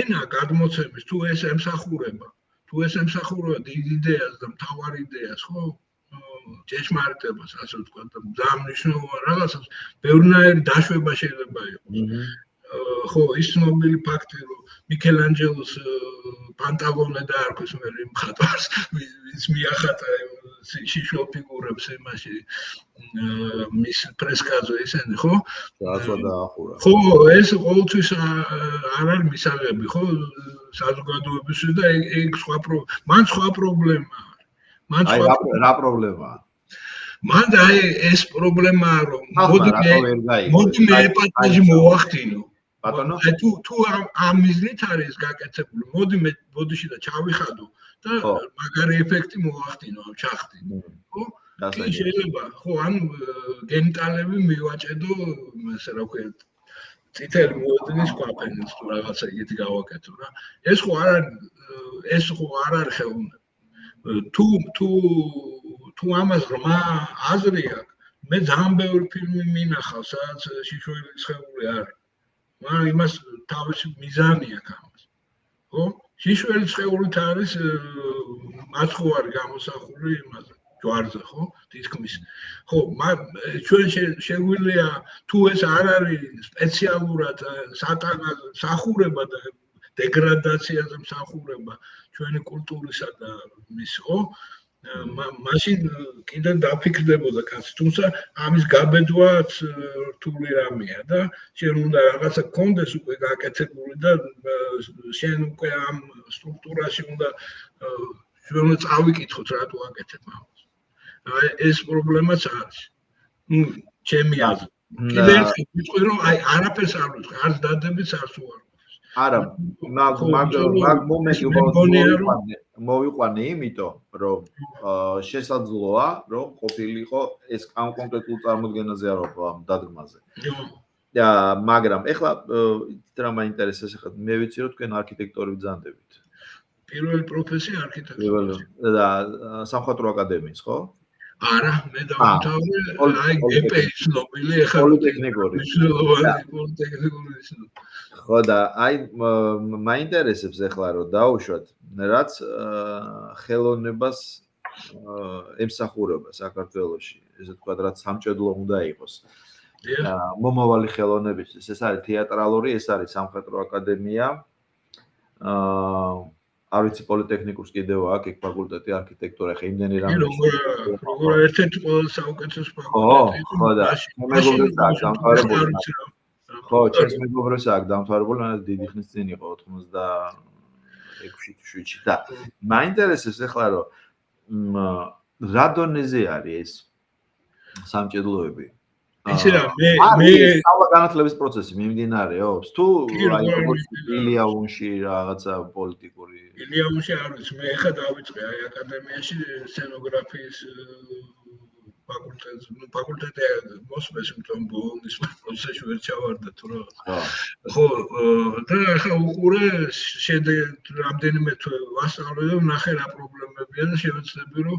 ენა გადმოცემის თუ ეს ემსახურება თუ ეს ემსახურება დიდ იდეას და მთავარ იდეას ხო ჭეშმარიტებას ასე ვთქვა და ძალიან მნიშვნელოვან რაღაცას ბევრნაირი დაშვება შეიძლება იყოს ხო ის ცნობილი ფაქტი რომ მიქელანჯელოს პანტალონე დაარქვეს მე მხატვარს ვინც მიახატა შიშულ ფიგურებს იმაში მის ფრესკაზე ისინი ხო რაღაცა დაახურა ხო ეს ყოველთვის არ არის მისაღები ხო საზოგადოებისთვის და ეგ სხვა მან სხვა პრობლემაა მან რა პრობლემაა მან აი ეს პრობლემაა რომ მოდი მე ეპატაჟი მოვახდინო ბატონო აი თუ ამ მიზნით არის გაკეთებული მოდი მე ბოდიში და ჩავიხადო და მაგარი ეფექტი მოვახდინო ჩახდინო ხო კი შეიძლება, ხო, ან გენიტალები მივაჭედო, ესე რა ქვია, წითელი მოედინის კვაფენს თუ რაღაცა იგივე გავაკეთო რა. ეს ხო არ არის ხელოვნება. თუ ამას ღრმა აზრი აქვს, მე ძალიან ბევრი ფილმი მინახავს, სადაც შიშველი ცხეული არის. მაგრამ იმას თავისი მიზანი აქვს ამას. ხო? შიშველი ცხეულით არის მაცხოვარი გამოსახული იმაზე. ჯვარზე, ხო? თითქმის. ხო, ჩვენ შეგვიძლია თუ ეს არ არის სპეციალურად სახურება და დეგრადაციაზე მსახურება ჩვენი კულტურისა და მის, ხო? მაშინ კიდე დაფიქრდებოდა კაცი, თუმცა ამის გაბედვაც რთული რამეა და შენ უნდა რაღაცა გქონდეს უკვე გაკეთებული და შენ უკვე ამ სტრუქტურაში უნდა ჩვენ წავიკითხოთ რატო აკეთებ ამას. ეს პრობლემაც არის. ჩემი აზრით. კიდე ერთი ვიტყვი რომ არაფერს არ ვიტყვი, არც დადებიც არც უარყოფს. არა, მაგ მომენტი მოვიყვანე, იმიტომ რომ შესაძლოა რომ ყოფილიყო ეს ამ კონკრეტულ წარმოდგენაზე არ ვარ ამ დადგმაზე. მაგრამ ეხლა რა მაინტერესებს ახლა მე ვიცი რომ თქვენ არქიტექტორი ბრძანდებით. პირველი პროფესია არქიტექტორი. და სამხატვრო აკადემიის, ხო? არა, მე დავამთავრე აი გპ-ის ნობილი ახლა პოლიტექნიკური. პოლიტექნიკური. ხო და აი მაინტერესებს ახლა რომ დაუშვათ რაც ხელოვნებას ემსახურება საქართველოში, ესე თქვა რაც სამჭედლო უნდა იყოს. მომავალი ხელოვნებისთვის ეს არის თეატრალური, ეს არის სამხატვრო აკადემია. არ ვიცი პოლიტექნიკურს კიდევ აქვს ეგ ფაკულტეტი არქიტექტურა, ხა იმდენი რამე. როგორ ერთ-ერთი ყველაზე საუკეთესო ფაკულტეტი. ხო და მეგობრებს აქვს დამთავრებული. ხო, ჩემს მეგობრებს აქვს დამთავრებული, მაგრამ დიდი ხნის წინ იყო 96-7-ში და მაინტერესებს ახლა რომ რა დონეზე არის ეს სამჭედლოები? იცი რა, მე სწავლა განათლების პროცესი მიმდინარეობს თუ აი როგორც ილიაუნში რაღაცა პოლიტიკური ილიაუნში არ ვიცი, მე ხა დავიწყე აი აკადემიაში სცენოგრაფიის ფაკულტეტი მოსვეს თვითონ ბოლნის პროცესში ვერ ჩავარდა თუ რა. ხო, და ხა უყურე რამდენიმე თვე ვასწავლე და ნახე რა პრობლემებია და შევეცდები რომ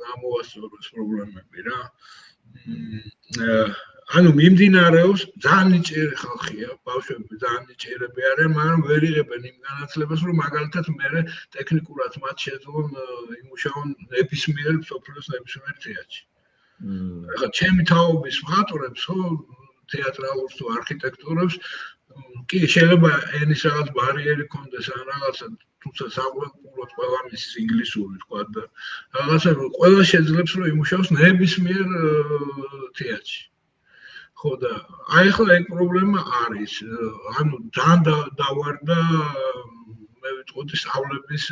გამოვასწორო ეს პრობლემები რა. ანუ მიმდინარეობს ძალიან ნიჭიერი ხალხია, ბავშვები ძალიან ნიჭიერები არიან, მაგრამ ვერ იღებენ იმ განათლებას, რომ მაგალითად მე ტექნიკურად მათ შეძლონ იმუშაონ ნებისმიერ სოფლის ნებისმიერ თეატრში. ახლა ჩემი თაობის მხატვრებს, ხო, თეატრალურს თუ არქიტექტურებს, კი შეიძლება ენის რაღაც ბარიერი კონდეს ან რაღაცა, თუმცა საყურებლად ყველა მის ინგლისური თქვა და რაღაცა ყველა შეძლებს რომ იმუშაოს ნებისმიერ თეატრში. ხო და აი ახლა ეგ პრობლემა არის. ანუ ძალიან დავარდა მე ვიტყოდი სწავლების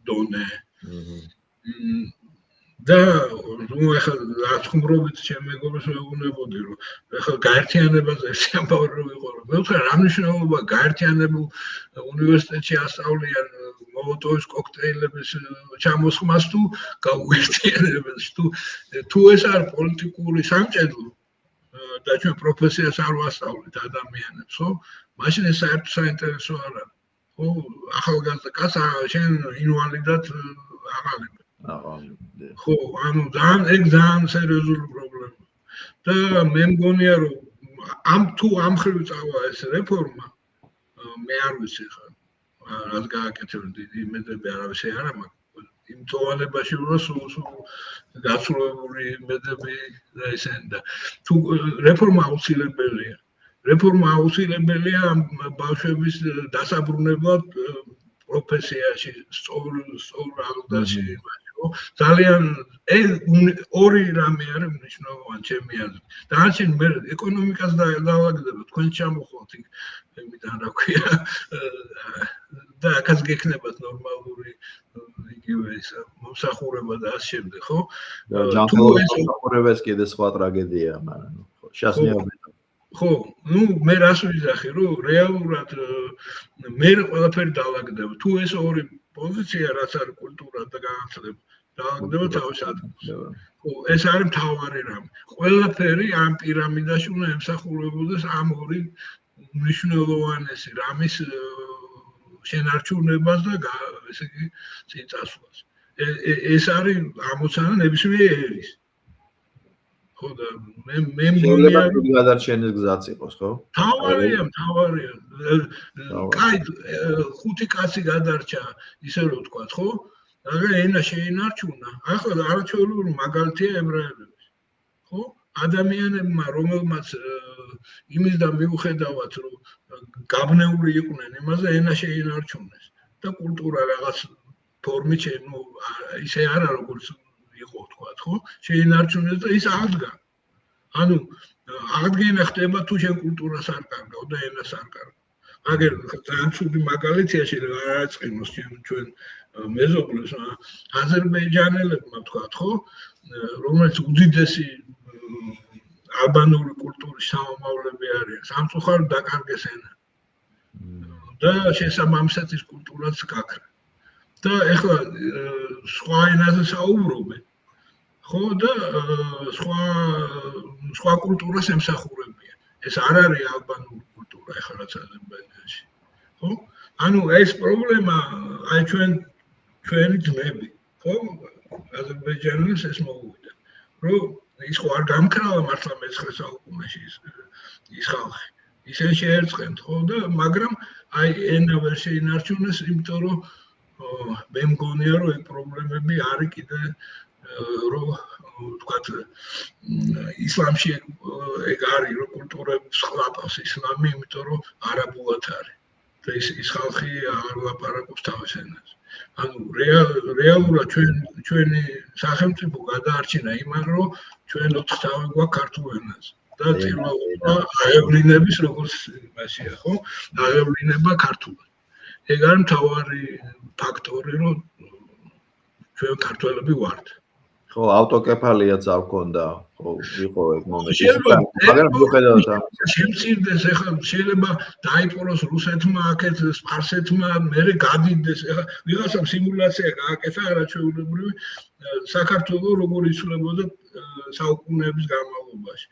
დონე. და ნუ ახლა რაც ხუმრობით ჩემ მეგობრებს ვეუბნებოდი რომ ახლა გაერთიანებაზე ერთი ამბავი რომ ვიყო რომ მე ვთქვა რა მნიშვნელობა გაერთიანებულ უნივერსიტეტში ასწავლიან მოლოტოვის კოქტეილების ჩამოსხმას თუ გაუერთიანებას თუ ეს არის პოლიტიკური სამჭედლო და ჩვენ პროფესიას არ ვასწავლეთ ადამიანებს, ხო? მაშინ ეს საერთოდ საინტერესო არ არის. ხო, ახალგაზრდა კაცს შენ ინვალიდად აღალებ. ხო, ანუ ძალიან სერიოზული პრობლემაა. და მე მგონია რომ ამ ხრივ წავა ეს რეფორმა, მე არ ვიცი ხა რაც გააკეთებენ დიდი იმედები არავის არ მაქვს. იმ წოვანებაში რომ სულ გასრულებული იმედები და ესენ და თუ რეფორმა აუცილებელია. რეფორმა აუცილებელია ბავშვების დასაბრუნებლად პროფესიაში, სწორ აღდგენაში. ძალიან ორი რამე არის მნიშვნელოვანი ჩემი აზრით. დანარჩენი მე ეკონომიკას დავაგდება, თქვენ ჩამოხვალთ იქ იმიდან რა ქვია და აქაც გექნებათ ნორმალური იგივე ის მომსახურება და ამ შემდეგ, ხო? ჯანმრთელობის მომსახურებას კიდე სხვა ტრაგედია, მაგრამ ხო, შასნიობენ. ხო, ნუ მე რას ვიზახი, რომ რეალურად მე ყველაფერი დავაგდება. თუ ეს ორი პოზიცია რაც არის კულტურა და განათლება, დავაგდება თავის ადგილს. ეს არის მთავარი რამე. ყველაფერი ამ პირამიდაში უნდა ემსახურებოდეს ამ ორი მნიშვნელოვანესი რამის შენარჩუნებას და ესე იგი წინ წასვლას. ეს არის ამოცანა ნებისმიერ ერის. ხო და მე მგონია რომ გადარჩენის გზაც იყოს, ხო? თავარია. კაი, 5 კაცი გადარჩა, ისე რომ ვთქვა, ხო? მაგრამ ენა შეინარჩუნა. ახლა არაჩვეულებრივი მაგალითია ებრაელების. ხო? ადამიანებმა, რომელმაც იმისდან მიუხედავად, რომ გაბნეული იყვნენ იმაზე, ენა შეინარჩუნეს და კულტურა რაღაც ფორმით ისე არა როგორც იყო თქვა, ხო? შეინარჩუნეს და ის აღდგა. ანუ აღდგენა ხდება თუ შენ კულტურას არ კარგავ და ენას არ კარგავ. მაგრამ ძალიან ცუდი მაგალითია შეიძლება არ აწყინოს ჩვენ მეზობლებს, აზერბაიჯანელებმა თქვა, ხო? რომელიც უდიდესი ალბანური კულტურის სამომავლები არიან, სამწუხაროდ დაკარგეს ენა. და შესაბამისად ის კულტურაც გაქრა. და ეხლა სხვა ენაზე საუბრობენ. ხო და სხვა კულტურას ემსახურებიან. ეს არ არის ალბანური კულტურა ეხლა რაც აზერბაიჯანში. ხო? ანუ ეს პრობლემა აი ჩვენი ძმები, ხო? აზერბაიჯანელს ეს მოუვიდა. რომ ის ხო არ გამქრალა მართლა მე-19 საუკუნეში ის ხალხი. ისინი შეერწყენ, ხო და მაგრამ აი ენა ვერ შეინარჩუნეს, იმიტომ რომ მე მგონია რომ ეს პრობლემები არის კიდე რომ ვთქვათ ისლამში ეგ არის რომ კულტურებს ხლაპავს ისლამი, იმიტომ რომ არაბულად არის და ის ხალხი არ ლაპარაკობს თავის ენაზე. ანუ რეალურად ჩვენი სახელმწიფო გადაარჩინა იმან რომ ჩვენ 4 თავი გვაქვს ქართულ ენაზე და პირველობა აევლინების როგორც მასია, ხო? აევლინება ქართულად. ეგ არის მთავარი ფაქტორი, რომ ჩვენ ქართველები ვართ. ხო, ავტოკეფალიაც არ გქონდა, ხო, იყო ეგ მომენტი. მაგრამ მიუხედავად ამისა, შემცირდეს ახლა შეიძლება დაიპყროს რუსეთმა, აქეთ სპარსეთმა, მერე გადიდეს. ახლა ვიღაცამ სიმულაცია გააკეთა არაჩვეულებრივი საქართველოს როგორ იცვლებოდა საუკუნეების განმავლობაში.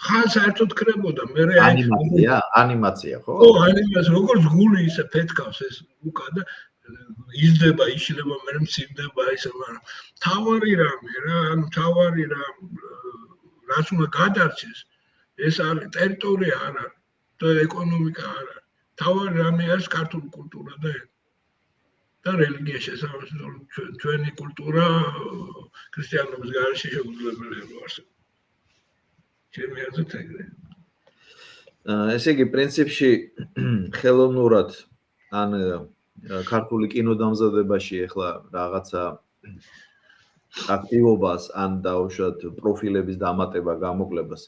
ხან საერთოდ ქრებოდა, მერე ანიმაცია, ხო? ხო, ანიმაცია, როგორც გული ისე ფეთქავს ეს უკა და იზრდება, იშლება, მერე მცირდება ისე, მაგრამ თავარი რამე რა, ანუ თავარი რაც უნდა გადარჩეს, ეს არის ტერიტორია არ არის და ეკონომიკა არ არის. თავარი რამე არის ქართული კულტურა და რელიგია შესაბამისად ჩვენი კულტურა ქრისტიანობის გარეშე შეუძლებელია რომ არსებობს. ჩემი აზრით ეგრე. ესე იგი, პრინციპში ხელოვნურად ან ქართული კინოდამზადებაში ახლა რაღაცა აქტივობას ან დაუშვათ პროფილების დამატება, გამოკლებას,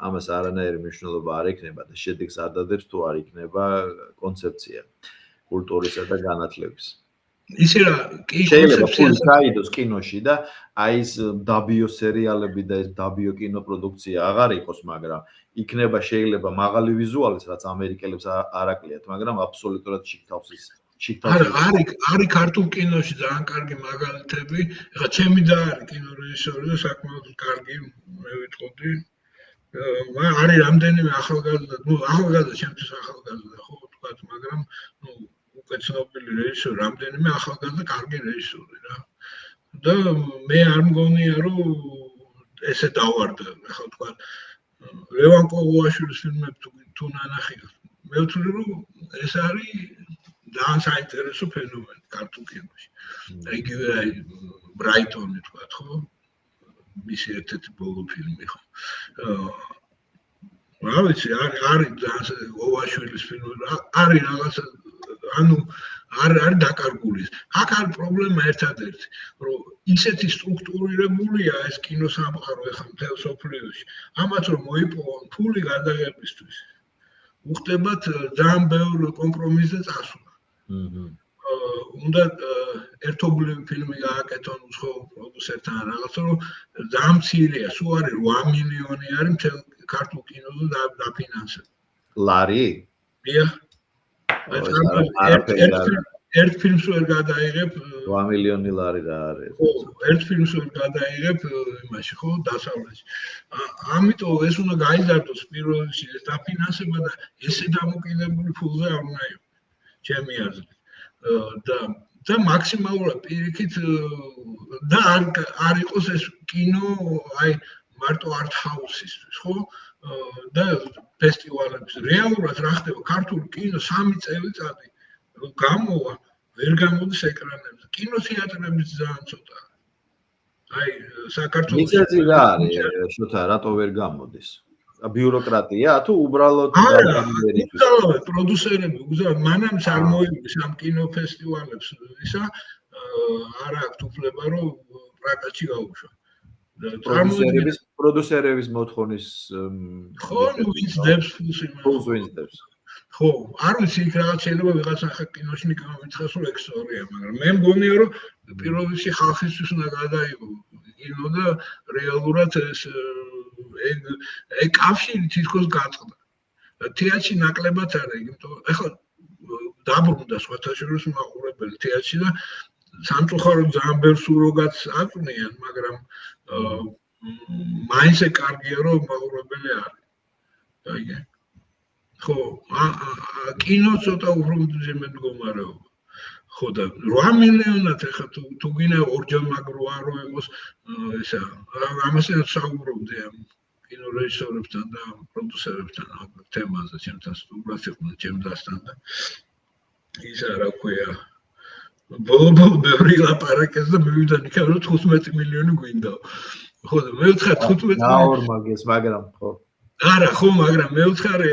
ამას არანაირი მნიშვნელობა არ ექნება და შედეგს არ დადებს თუ არ იქნება კონცეფცია კულტურისა და განათლების. ისე რა, კი კონცეფცია საიდოს კინოში და აი ეს დაბიო სერიალები და ეს დაბიო კინოპროდუქცია აღარ იყოს, მაგრამ იქნება შეიძლება მაღალი ვიზუალის, რაც ამერიკელებს არ აკლიათ, მაგრამ აბსოლუტურად შიგთავს ის არის ქართულ კინოში ძალიან კარგი მაგალითები. ეხლა ჩემი და არის კინორეჟისორი და საკმაოდ კარგი მე ვიტყოდი. არის რამდენიმე ახალგაზრდა, ახალგაზრდა ჩემთვის ახალგაზრდა ხო ვთქვათ, მაგრამ უკვე ცნობილი რეჟისორი, რამდენიმე ახალგაზრდა კარგი რეჟისორი რა. და მე არ მგონია რომ ესე დავარდა, ახლა ვთქვათ, ლევან კოღუაშვილის ფილმები თუ ნანახიოთ. მე ვთვლი რომ ეს არის ძალიან საინტერესო ფენომენი ქართულ კინოში. იგივე ბრაიტონი თქვა, ხო? მისი ერთ-ერთი ბოლო ფილმი ხო. რა ვიცი, არის ძალიან ოვაშვილის ფილმი, არის რაღაცა, ანუ არის დაკარგული. აქ არის პრობლემა ერთადერთი, რომ ისეთი სტრუქტურირებულია ეს კინოსამყარო ახლა მთელ სოფლიოში. ამათ რომ მოიპოვონ ფული გადაღებისთვის. უხდებათ ძალიან ბევრი კომპრომისზე წასვლა. უნდა ერთობლივი ფილმი გააკეთონ უცხოურ პროდიუსერთან რაღაცა, რომ ძალიან მცირეა, სულ არის 8 მილიონი არის მთელ ქართულ კინოზე დაფინანსებული. ლარი? დიახ. ერთ ფილმს ვერ გადაიღებ 8 მილიონი ლარი რა არის. ხო, ერთ ფილმს ვერ გადაიღებ იმაში, ხო, დასავლეთში. ამიტომ ეს უნდა გაიზარდოს პირველ რიგში ეს დაფინანსება და ესე დამოკიდებული ფულზე არ უნდა იყოს. ჩემი აზრით. და მაქსიმალურად პირიქით და არ იყოს ეს კინო, აი მარტო art house-ისთვის, ხო? და ფესტივალების. რეალურად რა ხდება ქართული კინო 3 წელიწადი გამოვა, ვერ გამოდის ეკრანებზე. კინოთეატრებიც ძალიან ცოტაა. აი საქართველოს მიზეზი რა არის, შოთა, რატო ვერ გამოდის? ბიუროკრატია თუ უბრალოდ უბრალოდ პროდიუსერები უბრალოდ მანამ არ მოიგებს ამ კინოფესტივალებს ისა არ აქვს უფლება რომ პრაკატში გაუშვა. პროდიუსერების მოთხოვნის ხო, ვინც დებს ფულს ვინც დებს. ხო, არ ვიცი იქ რაღაც შეიძლება ვიღაც ახლა კინოში გამომიცხეს რომ ექსტორია, მაგრამ მე მგონია რომ პირველ რიგში ხალხისთვის უნდა გადაიღო კინო და რეალურად ეს კავშირი თითქოს გაწყდა. თეატრში ნაკლებად არა, იმიტომ ახლა დაბრუნდა სხვათაშორის მაყურებელი თეატრში და სამწუხაროდ ძალიან ბევრს урогაც აწვნიან, მაგრამ მაინც კარგია რომ მაყურებელი არის. აიგე. ხო, კინო ცოტა უფრო მძიმე მდგომარეობა. ხო და 8 მილიონად ახლა თუ გინდა ორჯერ მაგრო არ იყოს ესა ამასაც საუბრობდი ამ კინორეჟისორებთან და პროდიუსერებთან ამ თემაზე ჩემთან სტუმრად იყვნენ ჩემთან და ისა რა ქვია ბოლო ბევრი ლაპარაკეს და მივიდა იქ რომ 15 მილიონი გვინდა. ხო და მე ვთხარ 15 ნაორმაგეს მაგრამ ხო არა ხო მაგრამ მე ვთხარი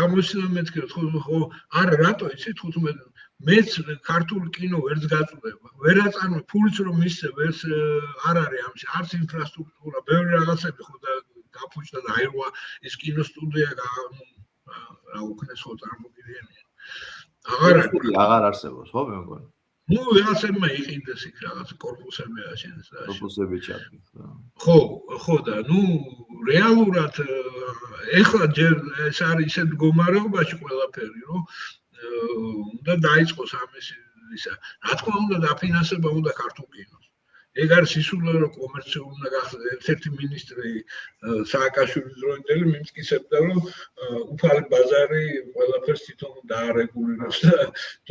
აღმოჩნდა მეთქე ხო არა რატო იცი 15 მეც ქართული კინო ვერც გაწუდება ვერ აწარმო ფულიც რომ მისცე ვერც არ არის ამში არც ინფრასტრუქტურა ბევრი რაღაცები ხო და გაფუჭდა და აირვა ეს კინოსტუდია რა უკნეს ხო წარმოგიდგენია აღარ არსებობს ხო მე მგონი ну რაღაცებმა იყიდეს იქ რაღაც корпуსები აშენეს და корпуსები ჩადის ხო ხო და ну რეალურად ეხლა ჯერ ეს არის ისეთ მდგომარეობაში ყველაფერი რომ უნდა დაიწყოს ამის ისა რა თქმა უნდა დაფინანსება უნდა ქართულ კინოს ეგ არის სისულელე რომ კომერციული უნდა გახდეს ერთ-ერთი მინისტრი სააკაშვილის დროინდელი მიმსკისებდა რომ უფალი ბაზარი ყველაფერს თვითონ დაარეგულირებს და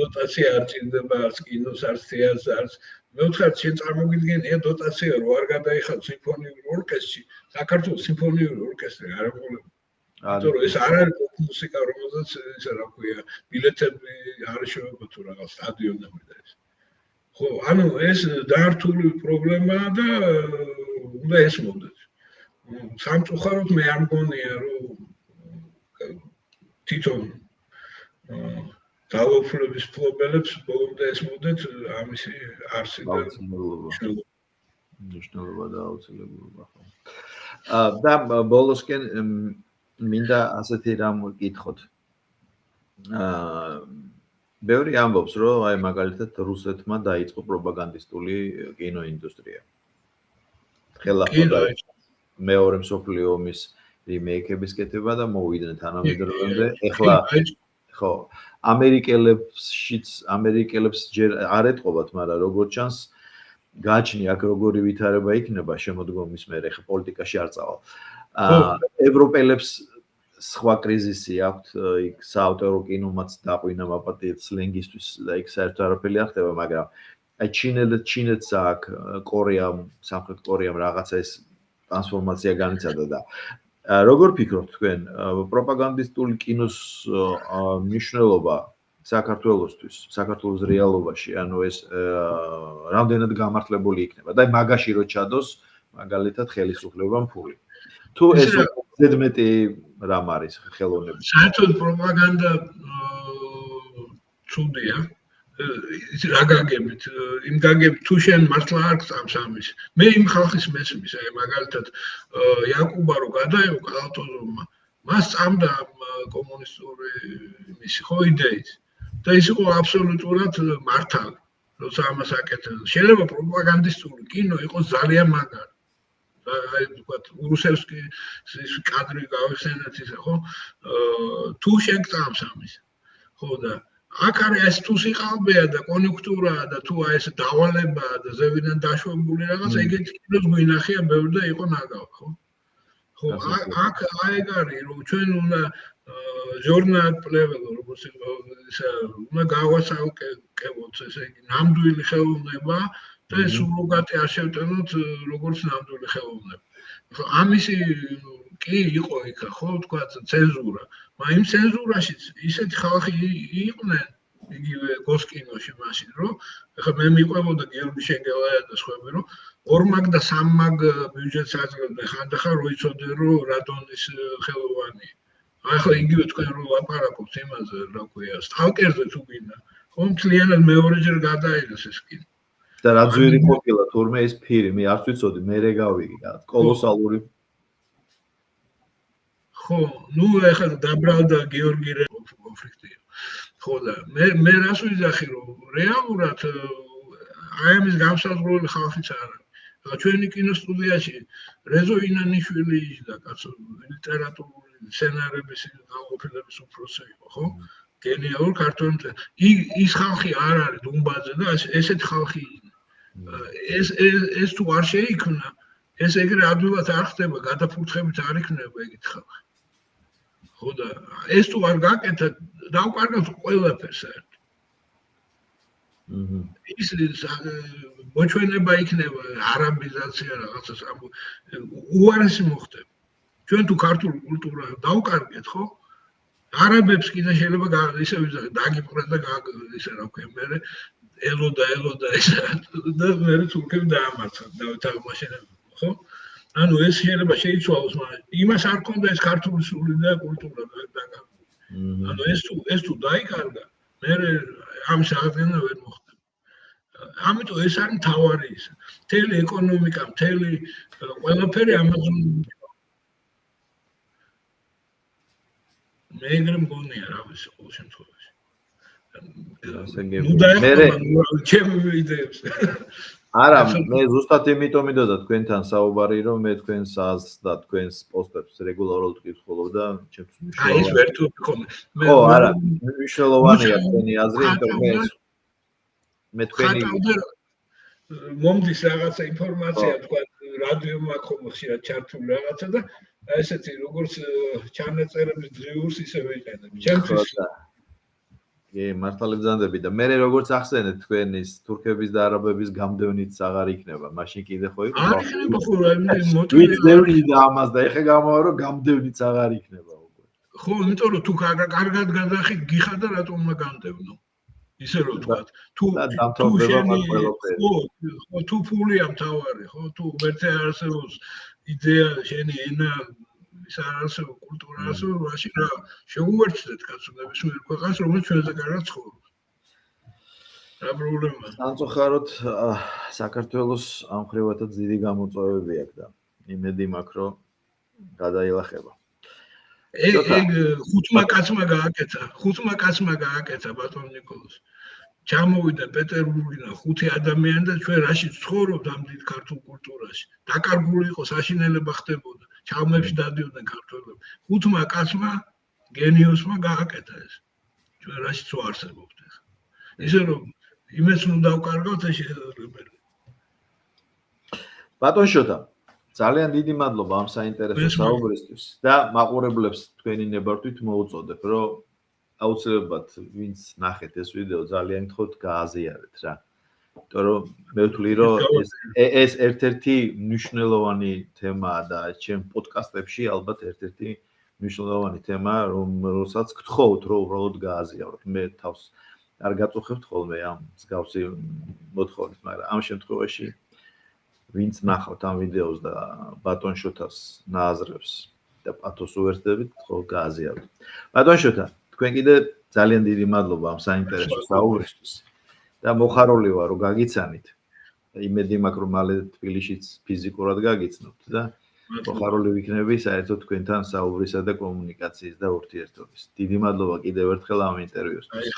დოტაცია არ ჭირდება არც კინოს არც თეატრს არც მე ვთქვათ შენ წარმოგიდგენია დოტაცია რო არ გადაიხადოს სიმფონიურ ორკესტრში საქართველოს სიმფონიური ორკესტრი არ ეყოლება იმიტომ რომ ეს არ არის მუსიკა რომელზეც ისა რა ქვია ბილეთები არ შეუება თუ რაღაც სტადიონები და ეს ხო ანუ ეს დაართული პრობლემაა და უნდა ესმოდეთ სამწუხაროდ მე არ მგონია რომ თვითონ ძალაუფლების ფლობელებს ბოლომდე ესმოდეთ ამისი არსი და მნიშვნელობა და აუცილებლობა ხო და ბოლოსკენ მინდა ასეთი რამ გითხოთ ბევრი ამბობს რომ აი მაგალითად რუსეთმა დაიწყო პროპაგანდისტული კინოინდუსტრია ხელახლა მეორე მსოფლიო ომის რიმეიქების კეთება და მოვიდნენ თანამედროვემდე ეხლა ხო ამერიკელებს ჯერ არ ეტყობათ მაგრამ როგორც ჩანს გაჩნი აქ როგორი ვითარება იქნება შემოდგომის მერე ხა პოლიტიკაში არ წავალ ევროპელებს სხვა კრიზისი აქვს იქ საავტორო კინომაც დაყვინა მაპატიეთ სლენგისთვის და იქ საერთოდ არაფერი არ ხდება მაგრამ აი ჩინეთს აქვს კორეამ სამხრეთ კორეამ რაღაცა ეს ტრანსფორმაცია განიცადა და როგორ ფიქრობთ თქვენ პროპაგანდისტული კინოს მნიშვნელობა საქართველოსთვის საქართველოს რეალობაში ანუ ეს რამდენად გამართლებული იქნება და მაგაში რო ჩადოს მაგალითად ხელისუფლებამ ფული თუ ეს ზედმეტი რამ არის ხელოვნები საერთოდ პროპაგანდა ცუდია რა გაგებით იმ გაგებით თუ შენ მართლა არ გწამს ამის მე იმ ხალხის მესმის აი მაგალითად იაკუბა რო გადაიღო კალათოზოვმა მას წამდა კომუნისტური მისი ხო იდეით და ის იყო აბსოლუტურად მართალი როცა ამას აკეთებდა შეიძლება პროპაგანდისტული კინო იყოს ძალიან მაგარი აი ვთქვათ ურუსევსკის კადრი გავიხსენეთ ისე ხო თუ შენ გწამს ამის ხო და აქ არის ეს თუ სიყალბეა და კონიუნქტურაა და თუ აი ეს დავალებაა და ზევიდან დაშვებული რაღაც ეგეთი კიდეც გვინახია ბევრი და იყო ნაგავ, ხო? ხო, აქ ეგ არის რომ ჩვენ უნდა ჟურნალ პლეველო როგორც ისა უნდა გავასაუკეთოთ ესე იგი ნამდვილი ხელოვნება და სუროგატი არ შევტანოთ როგორც ნამდვილი ხელოვნება. ხო, ამისი კი იყო იქ ხო თქვა ცენზურა. მაგრამ იმ ცენზურაშიც ისეთი ხალხი იყვნენ იგივე გოსკინოში მაშინ რომ ეხლა მე მიყვებოდა გიორგი შენგელაია და სხვები რომ 2 მაგ და 3 მაგ ბიუჯეტს აძლევდნენ ხანდახან რო იცოდნენ რომ რადონის ხელოვანია. ახლა იგივე თქვენ რო ლაპარაკობთ იმაზე რა ქვია სტალკერზე თუ გინდა ხო მთლიანად მეორეჯერ გადაიღეს ეს კი და რა ძვირი ყოფილა თურმე ეს ფირი მე არც ვიცოდი მე რეგავი კოლოსალური ხო ნუ ახლა დაბრალდა გიორგი კონფლიქტი ხო და მე რას ვიზახი რომ რეალურად აი ამის გამსაზღვრელი ხალხიც არ არის ახლა ჩვენი კინოსტუდიაში რეზო ინანიშვილი და კაცო ლიტერატურული სცენარების გაყოფილების უფროსი იყო ხო გენიალური ქართველი ის ხალხი არ არის დუმბაძე და ესეთი ხალხი ეს თუ არ შეიქმნა ეს ეგრე ადვილად არ ხდება გადაფურთხებით არ იქნება ეგეთ ხალხი ხო და ეს თუ არ გაკეთა დავკარგავთ ყველაფერს საერთოდ ის მოჩვენება იქნება არაბიზაცია რაღაცას უარესი მოხდება ჩვენ თუ ქართული კულტურა დავკარგეთ ხო არაბებს კიდე შეიძლება ისე ვიზახეთ დაგიპყრეთ და ისე რა ქვია მე ელოდა ესა და მე თურქები დაამარცხათ და თამაშენებდნენ ხო ანუ ეს შეიძლება შეიცვალოს მაგრამ იმას არ ქონდა ეს ქართული სული და კულტურა და ანუ ეს თუ დაიკარგა მე ამ შეადგენა ვერ მოხდება ამიტომ ეს არის მთავარი ის მთელი ეკონომიკა მთელი ყველაფერი ამაზე მე ეგრე მგონია რა ვიცი ყოველ შემთხვევაში ჩემი იდეებს არა მე ზუსტად იმიტომ მიდოდა თქვენთან საუბარი რომ მე თქვენს აზრს და თქვენს პოსტებს რეგულარულად ვკითხულობ და ჩემთვის აი ეს ვერ თუ მქონე ხო არა მნიშვნელოვანია თქვენი აზრი იმიტომ მე თქვენი მომდის რაღაცა ინფორმაცია თქვა რადიო მაქვს ხშირად ჩართული რაღაცა და ესეთი როგორც ჩანაწერების ძიურს ისე ვიყენებ ჩემთვის მართალი ბრძანდები და მე როგორც ახსენეთ თქვენის თურქების და არაბების გამდევნიც აღარ იქნება მაშინ კიდე ხო იყო არ იქნება ხო მოტივი და ამას და ეხა გამოვარო რომ გამდევნიც აღარ იქნება უკვე ხო იმიტომ რომ თუ კარგად გადახით გიხადა რატომ უნდა გამდევნო ისე რომ თქვა თუ ფულია მთავარი ხო თუ მერტე არსებობს იდეა შენი ენა ის არსებობს კულტურა არსებობს მაშინ რა შეუერთდეთ კაცოებს ნებისმიერ ქვეყანას რომელიც ჩვენზე კარგად ცხოვრობს რა პრობლემაა სამწუხაროდ საქართველოს ამ ხრივათაც დიდი გამოწვევები აქვს და იმედი მაქვს რომ გადაილახება ეგ ხუთმა კაცმა გააკეთა ბატონ ნიკოლოზ ჩამოვიდა პეტერბურგიდან 5 ადამიანი და ჩვენ რაშიც ცხოვრობთ ამ დიდ ქართულ კულტურაში დაკარგული იყო საშინელება ხდებოდა ჩალმებში დადიოდნენ ქართველები 5 კაცმა გენიოსმა გააკეთა ეს ჩვენ რაშიც ვარსებობთ ახლა ისე რომ იმეც ნუ დავკარგავთ ეს შესაძლებელია ბატონ შოთა ძალიან დიდი მადლობა ამ საინტერესო საუბრისთვის და მაყურებლებს თქვენი ნებართვით მოუწოდებ რომ აუცილებლად ვინც ნახეთ ეს ვიდეო ძალიან გთხოვთ გააზიარეთ რა იმიტომ რომ მე ვთვლი რომ ეს ერთ-ერთი მნიშვნელოვანი თემაა და ჩემ პოდკასტებში ალბათ ერთ-ერთი მნიშვნელოვანი თემაა რომელსაც გთხოვთ რომ უბრალოდ გააზიაროთ მე თავს არ გაწუხებთ ხოლმე ამ მსგავსი მოთხოვნით მაგრამ ამ შემთხვევაში ვინც ნახავთ ამ ვიდეოს და ბატონ შოთას ნააზრებს და პათოს უერთდებით ხო გააზიაროთ ბატონ შოთა თქვენ კიდე ძალიან დიდი მადლობა ამ საინტერესო საუბრისთვის და მოხარული ვარ რომ გაგიცანით იმედი მაქვს რომ მალე თბილისშიც ფიზიკურად გაგიცნობთ და მოხარული ვიქნები საერთოდ თქვენთან საუბრისა და კომუნიკაციის და ურთიერთობის დიდი მადლობა კიდევ ერთხელ ამ ინტერვიუსთვის